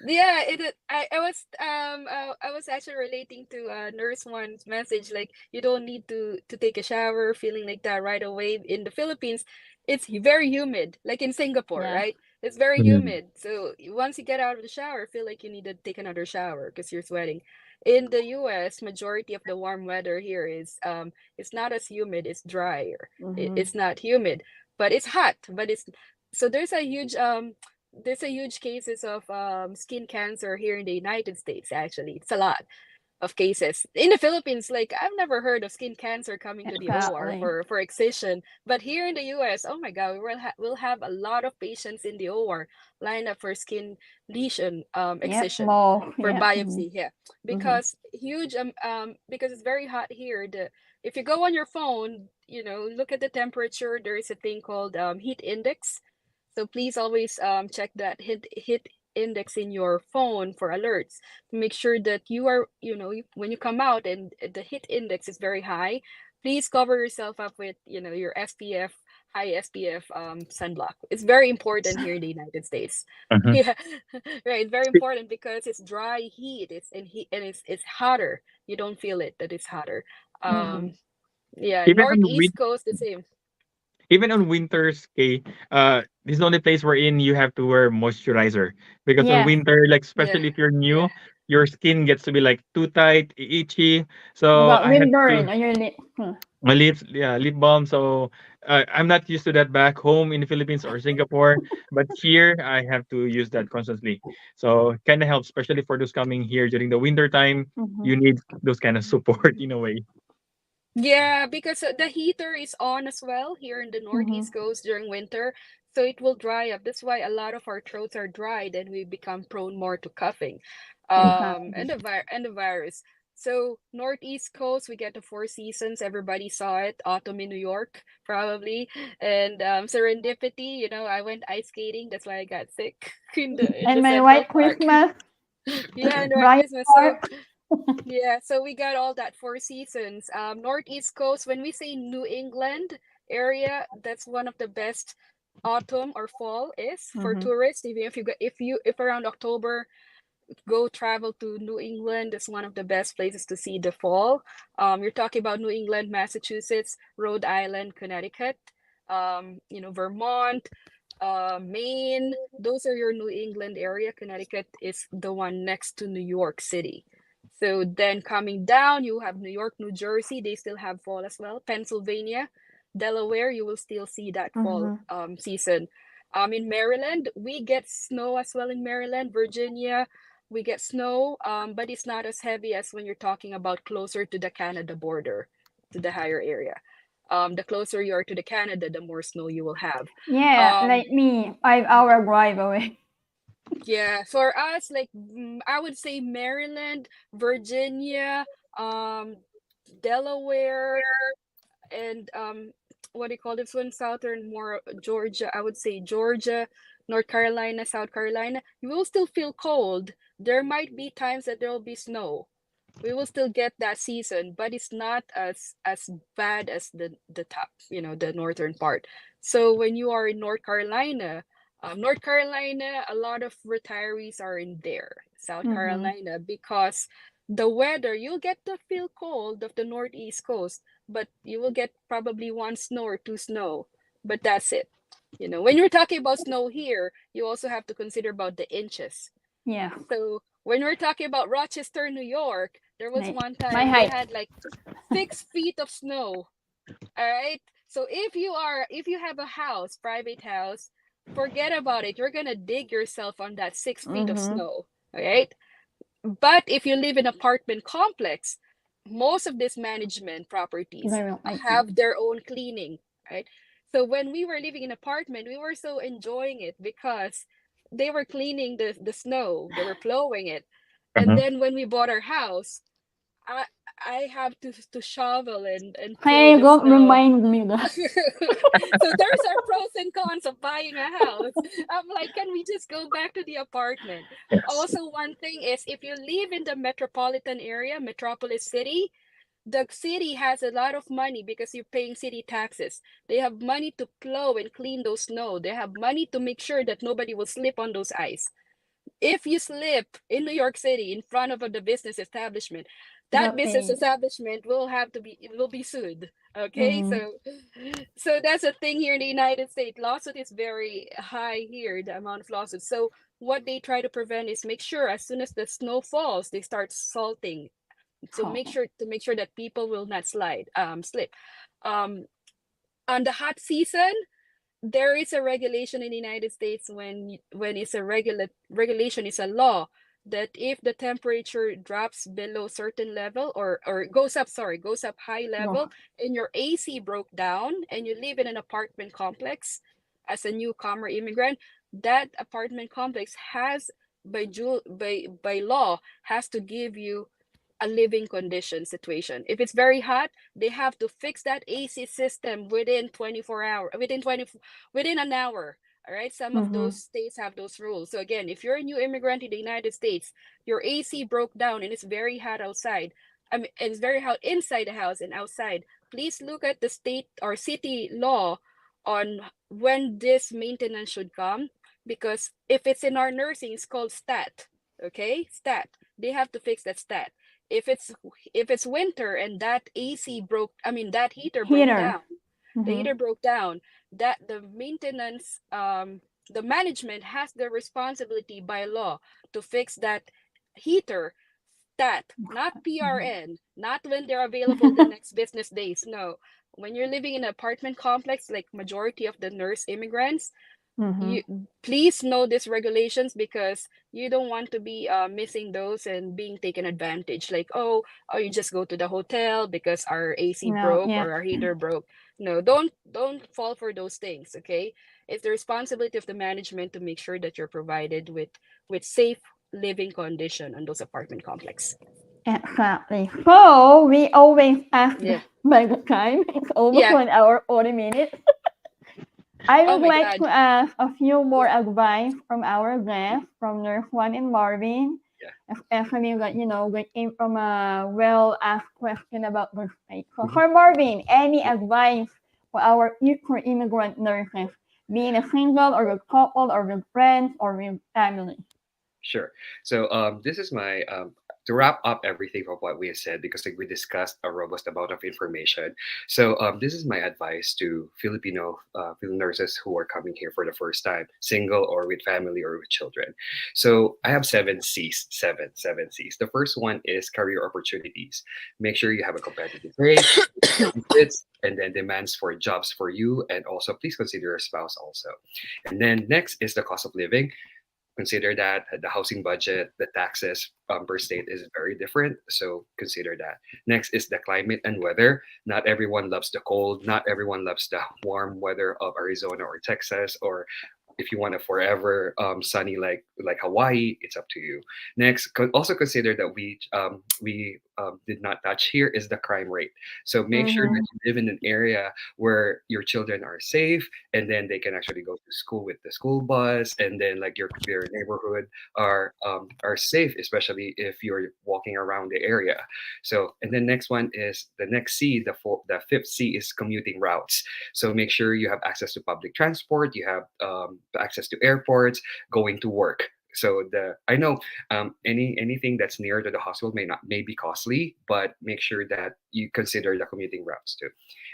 Yeah, I was actually relating to nurse one's message, like you don't need to take a shower feeling like that right away. In the Philippines, it's very humid, like in Singapore, Yeah. right? It's very Mhm. humid. So once you get out of the shower, feel like you need to take another shower because you're sweating. In the US, majority of the warm weather here is it's not as humid, it's drier. Mhm. It's not humid, but it's hot, but it's so there's a huge cases of skin cancer here in the United States. Actually, it's a lot of cases in the Philippines. Like I've never heard of skin cancer coming to the OR Exactly. for excision, but here in the US, oh my God, we'll have a lot of patients in the OR lined up for skin lesion Yep. excision Both. for Yeah. biopsy. Yeah, Mhm. because huge because it's very hot here. The If you go on your phone, look at the temperature. There is a thing called heat index, so please always check that hit index in your phone for alerts to make sure that you are, when you come out and the hit index is very high, please cover yourself up with, your SPF, high SPF sunblock. It's very important here in the United States. Mhm. Yeah, right. Very important because it's dry heat. It's hotter. You don't feel it that it's hotter. Mhm. Yeah, Even on Northeast Coast the same. even on winters, okay, this is the only place wherein you have to wear moisturizer because on Yes. winter, like Yeah, especially if you're yeah. new, your skin gets to be like too tight, itchy. You So got I have to windburn on your lip. my lips, yeah, lip balm. So I'm not used to that back home in the Philippines or Singapore, but here I have to use that constantly. So kind of helps, especially for those coming here during the winter time. Mhm. You need those kind of support in a way. Yeah, because the heater is on as well here in the Mhm. Northeast Coast during winter, so it will dry up. That's why a lot of our throats are dried and we become prone more to coughing, Exactly. and the virus. So Northeast Coast, we get the four seasons. Everybody saw it. Autumn in New York, probably, and serendipity. I went ice skating. That's why I got sick in And the my Central white Park. Christmas, Yeah, and the White Bryant Christmas. So Park. yeah, so we got all that four seasons. Northeast Coast, when we say New England area, that's one of the best autumn or fall is for Mhm. tourists. Even if you go, if around October, go travel to New England. It's one of the best places to see the fall. You're talking about New England, Massachusetts, Rhode Island, Connecticut, Vermont, Maine. Those are your New England area. Connecticut is the one next to New York City. So then coming down, you have New York, New Jersey. They still have fall as well. Pennsylvania, Delaware, you will still see that fall Mm-hmm. season. In Maryland, we get snow as well in Maryland. Virginia, we get snow, but it's not as heavy as when you're talking about closer to the Canada border, to the higher area. The closer you are to the Canada, the more snow you will have. Yeah, Um, like me, 5 hour drive away. yeah, for us, like I would say Maryland, Virginia, Delaware, and what do you call this one? Southern, more Georgia. I would say Georgia, North Carolina, South Carolina. You will still feel cold. There might be times that there will be snow. We will still get that season, but it's not as bad as the top, the northern part. So when you are in North Carolina, a lot of retirees are in there, South Mm-hmm. Carolina, because the weather, you'll get the feel cold of the northeast coast, but you will get probably one snow or two snow, but that's it. When you're talking about snow here, you also have to consider about the inches. Yeah, So when we're talking about Rochester, New York, there was like one my time they height. had like 6 feet of snow. All right. So if you have a house, private house, forget about it. You're gonna dig yourself on that 6 feet of Mm-hmm. snow. All right. But if you live in apartment complex, most of these management properties Very like me. have their own cleaning, right? So when we were living in apartment, we were so enjoying it because they were cleaning the snow, they were plowing it. And Uh-huh. then when we bought our house, I I have to shovel and plow Hey, the don't snow. remind me that. So there's our pros and cons of buying a house. I'm like, can we just go back to the apartment? Yes. Also, one thing is if you live in the metropolitan area, metropolis city, the city has a lot of money because you're paying city taxes. They have money to plow and clean those snow. They have money to make sure that nobody will slip on those ice. If you slip in New York City in front of the business establishment, that Got business paid. establishment will be sued. Okay, Mm-hmm. so that's a thing here in the United States. Lawsuit is very high here, the amount of lawsuits. So what they try to prevent is make sure as soon as the snow falls, they start salting. So Oh. make sure that people will not slip. Um, on the hot season, there is a regulation in the United States when it's a regulation is a law that if the temperature drops below certain level or goes up high No. level and your AC broke down and you live in an apartment complex as a newcomer immigrant, that apartment complex has by law has to give you a living condition situation. If it's very hot, they have to fix that AC system within 24 hours, within an hour. All right. Some of Mm-hmm. those states have those rules. So again, if you're a new immigrant in the United States, your AC broke down and it's very hot outside. I mean, and it's very hot inside the house and outside. Please look at the state or city law on when this maintenance should come. Because if it's in our nursing, it's called stat. Okay, stat. They have to fix that stat. if it's if it's winter and that AC broke, I mean that heater broke Heater. down, the Mm-hmm. heater broke down, that the maintenance the management has the responsibility by law to fix that heater, that not PRN, not when they're available the next business days. No, when you're living in an apartment complex like majority of the nurse immigrants, Mm-hmm. you please know these regulations because you don't want to be missing those and being taken advantage, like oh you just go to the hotel because our AC No, broke yeah. or our heater broke. No, don't fall for those things. Okay, it's the responsibility of the management to make sure that you're provided with safe living condition on those apartment complex. Exactly. So we always ask Yeah, by the time. It's almost yeah. 1 hour 40 minutes. I Oh would my like god. to ask a few more Yeah. advice from our guests, from Nurse Juan and Marvin. Yeah. Especially that we came from a well asked question about the state. So Mhm. for Marvin, any advice for our future immigrant nurses, being a single or with couple or with friends or with family? Sure. So this is my to wrap up everything of what we have said, because like we discussed a robust amount of information. So this is my advice to Filipino nurses who are coming here for the first time, single or with family or with children. So I have seven C's, seven C's. The first one is career opportunities. Make sure you have a competitive rate, benefits, and then demands for jobs for you, and also please consider your spouse also. And then next is the cost of living. Consider that the housing budget, the taxes per state is very different. So consider that. Next is the climate and weather. Not everyone loves the cold. Not everyone loves the warm weather of Arizona or Texas, or if you want a forever sunny like Hawaii, it's up to you. Next, also consider that we did not touch here is the crime rate. So make sure that Mm-hmm. you live in an area where your children are safe, and then they can actually go to school with the school bus, and then like your neighborhood are safe, especially if you're walking around the area. So and then next one is the next C, the fifth C is commuting routes. So make sure you have access to public transport, you have access to airports, going to work. So the I know anything that's near to the hospital may be costly, but make sure that you consider the commuting routes too.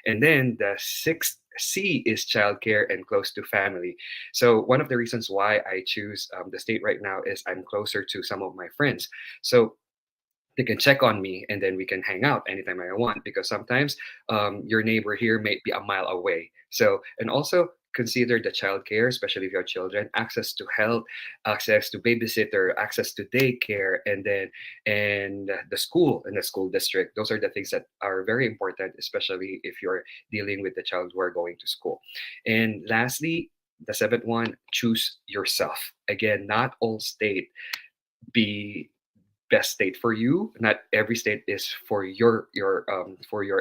And then the sixth C is childcare and close to family. So one of the reasons why I choose the state right now is I'm closer to some of my friends. So they can check on me, and then we can hang out anytime I want, because sometimes your neighbor here may be a mile away. So and also consider the childcare, especially if you have children, access to health, access to babysitter, access to daycare, and then and the school and the school district. Those are the things that are very important, especially if you're dealing with the child who are going to school. And lastly, the seventh one, choose yourself. Again, not all state be best state for you. Not every state is for your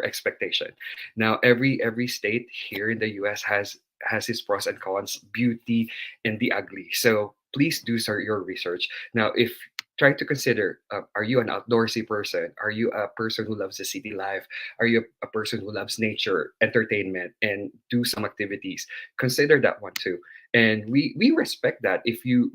expectation. Now every state here in the US has its pros and cons, beauty and the ugly. So please do start your research. Now if try to consider, are you an outdoorsy person? Are you a person who loves the city life? Are you a person who loves nature, entertainment, and do some activities? Consider that one too. And we respect that. If you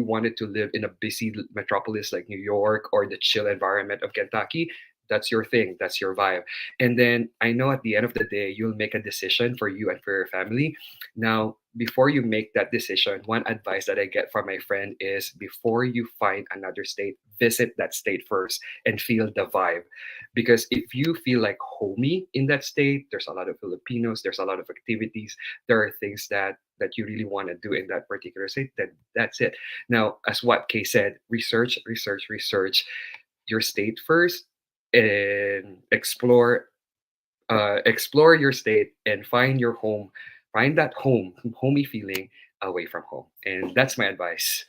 wanted to live in a busy metropolis like New York or the chill environment of Kentucky, that's your thing, that's your vibe. And then I know at the end of the day you'll make a decision for you and for your family. Now before you make that decision, one advice that I get from my friend is, before you find another state, visit that state first and feel the vibe. Because if you feel like homey in that state, there's a lot of Filipinos, there's a lot of activities, there are things that you really want to do in that particular state, then that's it. Now, as what Kay said, research your state first, and explore your state and find your home, find that homey feeling away from home. And that's my advice.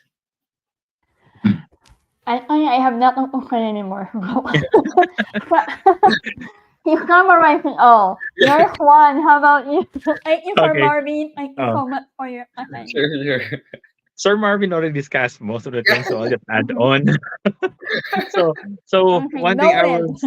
I have nothing to say anymore. He's summarizing all. There's one. How about you? Thank you for Okay. Marvin. Thank you Uh, so much for your time. Sure. Sir Marvin already discussed most of the things, so I'll just add on. so so Okay, one thing I noted. will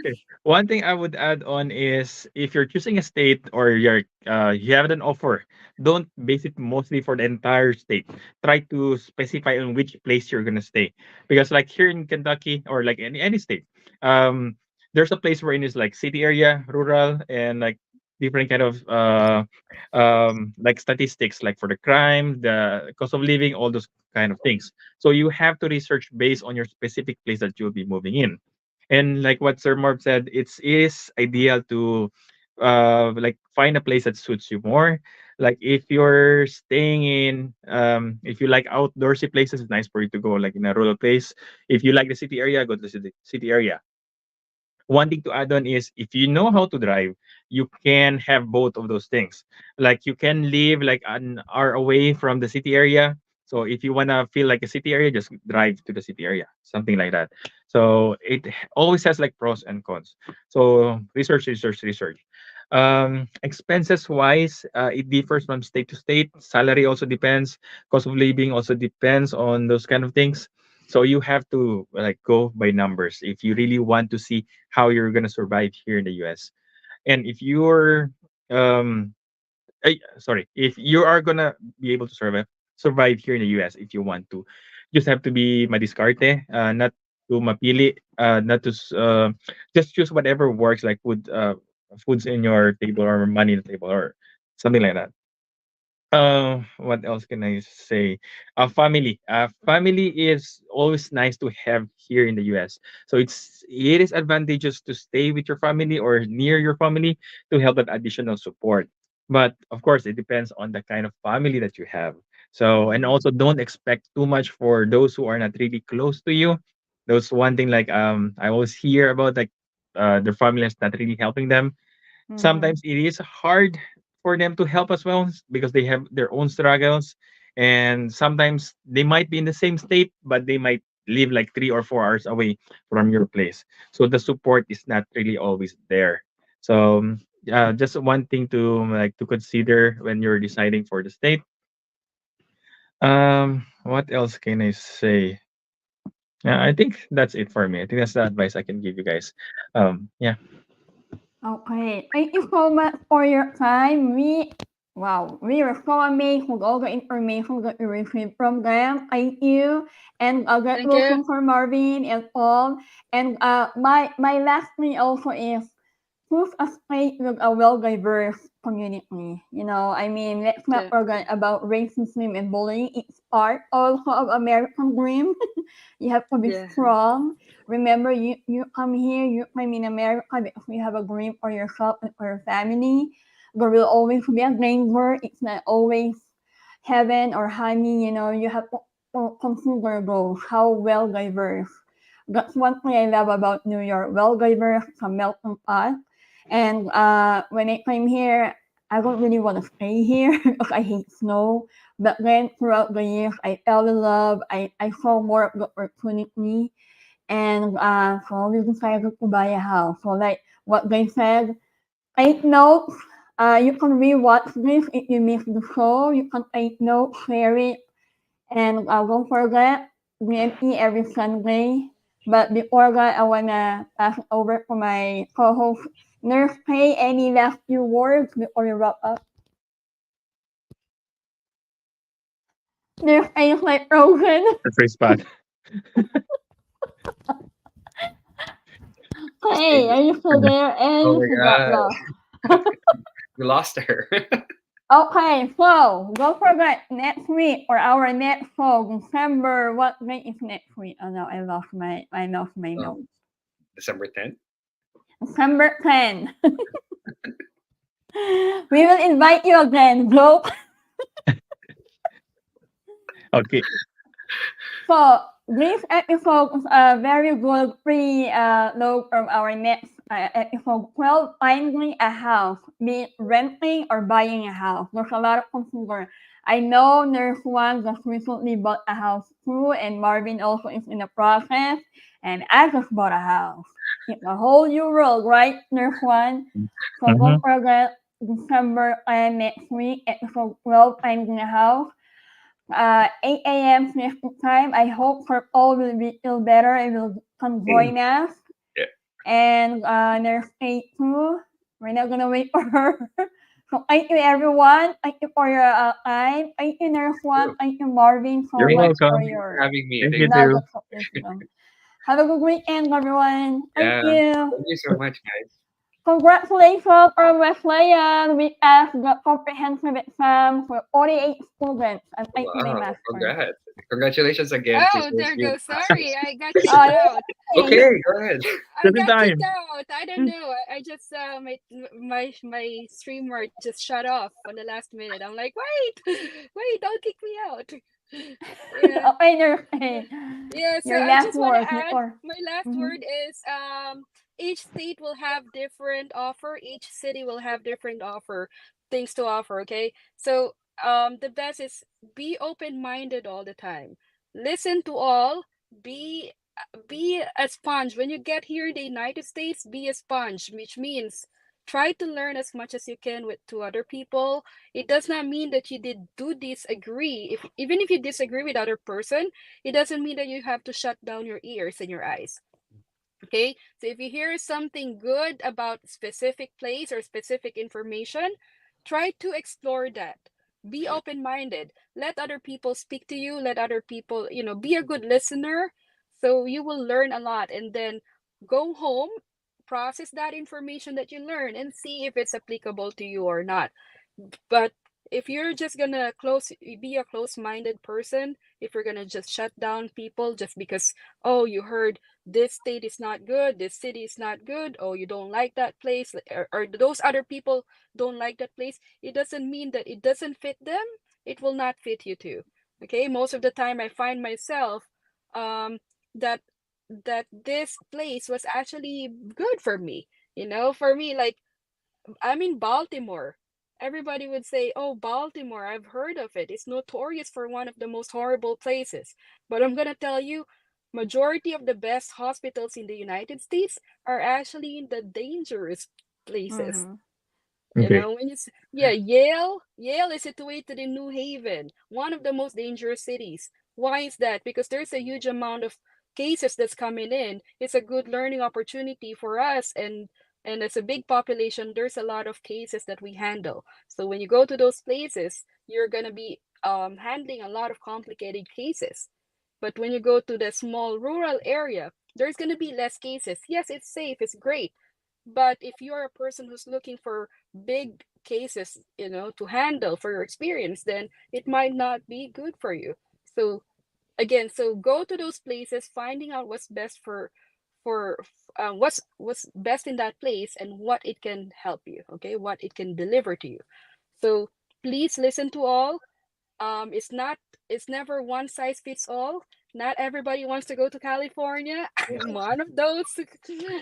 Okay. One thing I would add on is, if you're choosing a state or you have an offer, don't base it mostly for the entire state. Try to specify on which place you're gonna stay. Because like here in Kentucky, or like any state, um, there's a place where it's like city area, rural, and like different kind of like statistics, like for the crime, the cost of living, all those kind of things. So you have to research based on your specific place that you'll be moving in. And like what Sir Marv said, it is ideal to like find a place that suits you more. Like if you're staying in if you like outdoorsy places, it's nice for you to go like in a rural place. If you like the city area, go to the city area. One thing to add on is, if you know how to drive, you can have both of those things. Like you can live like an hour away from the city area. So if you want to feel like a city area, just drive to the city area, something like that. So always has like pros and cons. So research. Expenses wise, it differs from state to state. Salary also depends. Cost of living also depends on those kind of things. So you have to like go by numbers if you really want to see how you're gonna survive here in the US. And if you're um sorry, if you are gonna be able to survive here in the US, if you want to, just have to be madiskarte, not to mapili, not to just choose whatever works, like foods in your table or money in the table or something like that. What else can I say? Family. Family is always nice to have here in the US. So it is advantageous to stay with your family or near your family to help that additional support. But of course, it depends on the kind of family that you have. So and also don't expect too much for those who are not really close to you. Those one thing like I always hear about like their family is not really helping them. Mm-hmm. Sometimes it is hard for them to help as well because they have their own struggles, and sometimes they might be in the same state but they might live like 3 or 4 hours away from your place, so the support is not really always there. So just one thing to like to consider when you're deciding for the state. What else can I say? Yeah, I think that's it for me. I think that's the advice I can give you guys. Yeah. Okay, thank you so much for your time. We were so amazed with all the information that we received from them. Thank you, and a great Thank you. welcome for Marvin and Paul. And my last thing also is choose a state with a well-diverse community. I mean, let's not Yeah. forget about racism and bullying. It's part also of American dream. You have to be Yeah. strong. Remember, you come here, you come in America because you have a dream for yourself and for your family. There will always be a danger. It's not always heaven or honey. You have to consider those, how well diverse. That's one thing I love about New York. Well diverse, it's a melting pot. And when I came here, I don't really want to stay here because I hate snow. But then throughout the years, I fell in love. I saw more of the opportunity. And so we decided to buy a house. So like what they said, take notes. You can rewatch this if you missed the show. You can take notes, share it, and don't forget, DNP every Sunday. But before that, I wanna pass it over to my co-host, Nurse Pay. Any last few words before we wrap up? Nurse Pay is like frozen. The first spot. Hey, are you still there? Oh And my she got god, lost. we lost her. Okay, so don't forget next week for our next show, December. What date is next week? Oh no, I lost my um, notes. December 10th. December 10. We will invite you again, Globe. Okay. So this episode is a very good look from our next episode 12, finding a house, be it renting or buying a house. There's a lot of consider. I know Nurse Juan just recently bought a house too, and Marvin also is in the process, and I just bought a house. It's a whole new world, right, Nurse Juan? So Mhm. don't forget December and next week, episode 12, finding a house. 8 a.m. Pacific time. I hope for all will be feel better and will come join us. Yeah. And there's Kate too. We're not gonna wait for her. So thank you everyone. Thank you for your time. Thank you Nurse One. Thank you Marvin so You're much for welcome. Thank you for your having me. Thank you Thank you. too. nuggets of wisdom. Have a good weekend everyone. Thank Yeah. you. Thank you so much, guys. Congratulations from Wesleyan. We passed the comprehensive exam for 48 students and 89 Wow. masters. Congrats. Congratulations again to Oh, those there new goes. Sorry, masters. I got kicked out. Yay! Okay, go ahead. I Just in got kicked time. out. I don't know. I just my streamer just shut off on the last minute. I'm like, wait, wait, don't kick me out. Yeah. Okay, your, Yeah, so your I last just want to words add before. my last Mhm. word is each state will have different offer, each city will have different offer, things to offer, okay? So the best is be open-minded all the time. Listen to all, be be a sponge. When you get here in the United States, be a sponge, which means try to learn as much as you can with to other people. It does not mean that you did do disagree. If even if you disagree with other person, it doesn't mean that you have to shut down your ears and your eyes. Okay, so if you hear something good about specific place or specific information, try to explore that. Be open-minded. Let other people speak to you. Let other people, be a good listener. So you will learn a lot. And then go home, process that information that you learn, and see if it's applicable to you or not. But if you're just gonna be a close-minded person, if you're gonna just shut down people just because, oh, you heard this state is not good, this city is not good, oh, you don't like that place, or those other people don't like that place, it doesn't mean that it doesn't fit them. It will not fit you too. Okay, most of the time I find myself that this place was actually good for me. For me, like, I'm in Baltimore. Everybody would say, "Oh, Baltimore, I've heard of it. It's notorious for one of the most horrible places." But I'm gonna tell you, majority of the best hospitals in the United States are actually in the dangerous places. Mhm. Okay. Yale is situated in New Haven, one of the most dangerous cities. Why is that? Because there's a huge amount of cases that's coming in. It's a good learning opportunity for us, and it's a big population. There's a lot of cases that we handle. So when you go to those places, you're gonna be handling a lot of complicated cases. But when you go to the small rural area, there's gonna be less cases. Yes, it's safe, it's great, but if you're a person who's looking for big cases, to handle for your experience, then it might not be good for you. So again, so go to those places, finding out what's best for what's best in that place and what it can help you. Okay, what it can deliver to you. So please listen to all. It's never one size fits all. Not everybody wants to go to California. I'm one of those.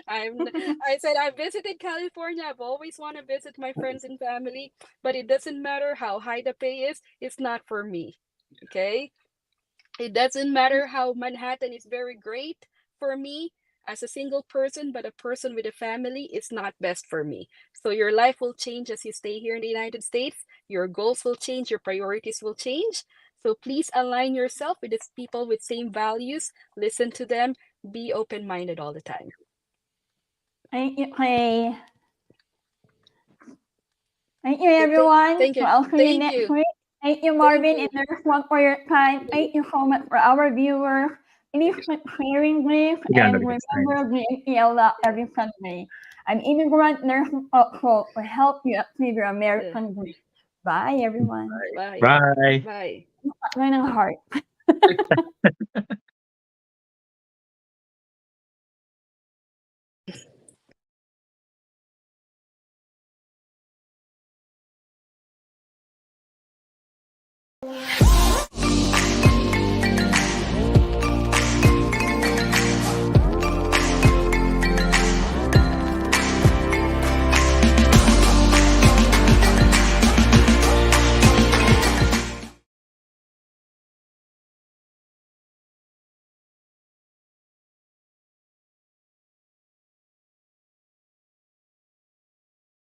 I said I visited California. I've always want to visit my friends and family, but it doesn't matter how high the pay is. It's not for me. Okay, it doesn't matter how Manhattan is very great for me as a single person, but a person with a family is not best for me. So your life will change as you stay here in the United States. Your goals will change, your priorities will change. So please align yourself with these people with same values. Listen to them. Be open-minded all the time. Thank you, Clay. Thank you, Okay, everyone. thank you. We'll see you Thank next you. week. Thank you, Thank Marvin you. and Nurse One, for your time. Thank you so much for our viewers. Please Thank you. keep sharing this Again, and next time. remember DNP Unlocked every Sunday. An immigrant nurse talkshow will help you achieve your Yeah. American dream. Bye, everyone. Bye. Bye. Bye. Ng heart.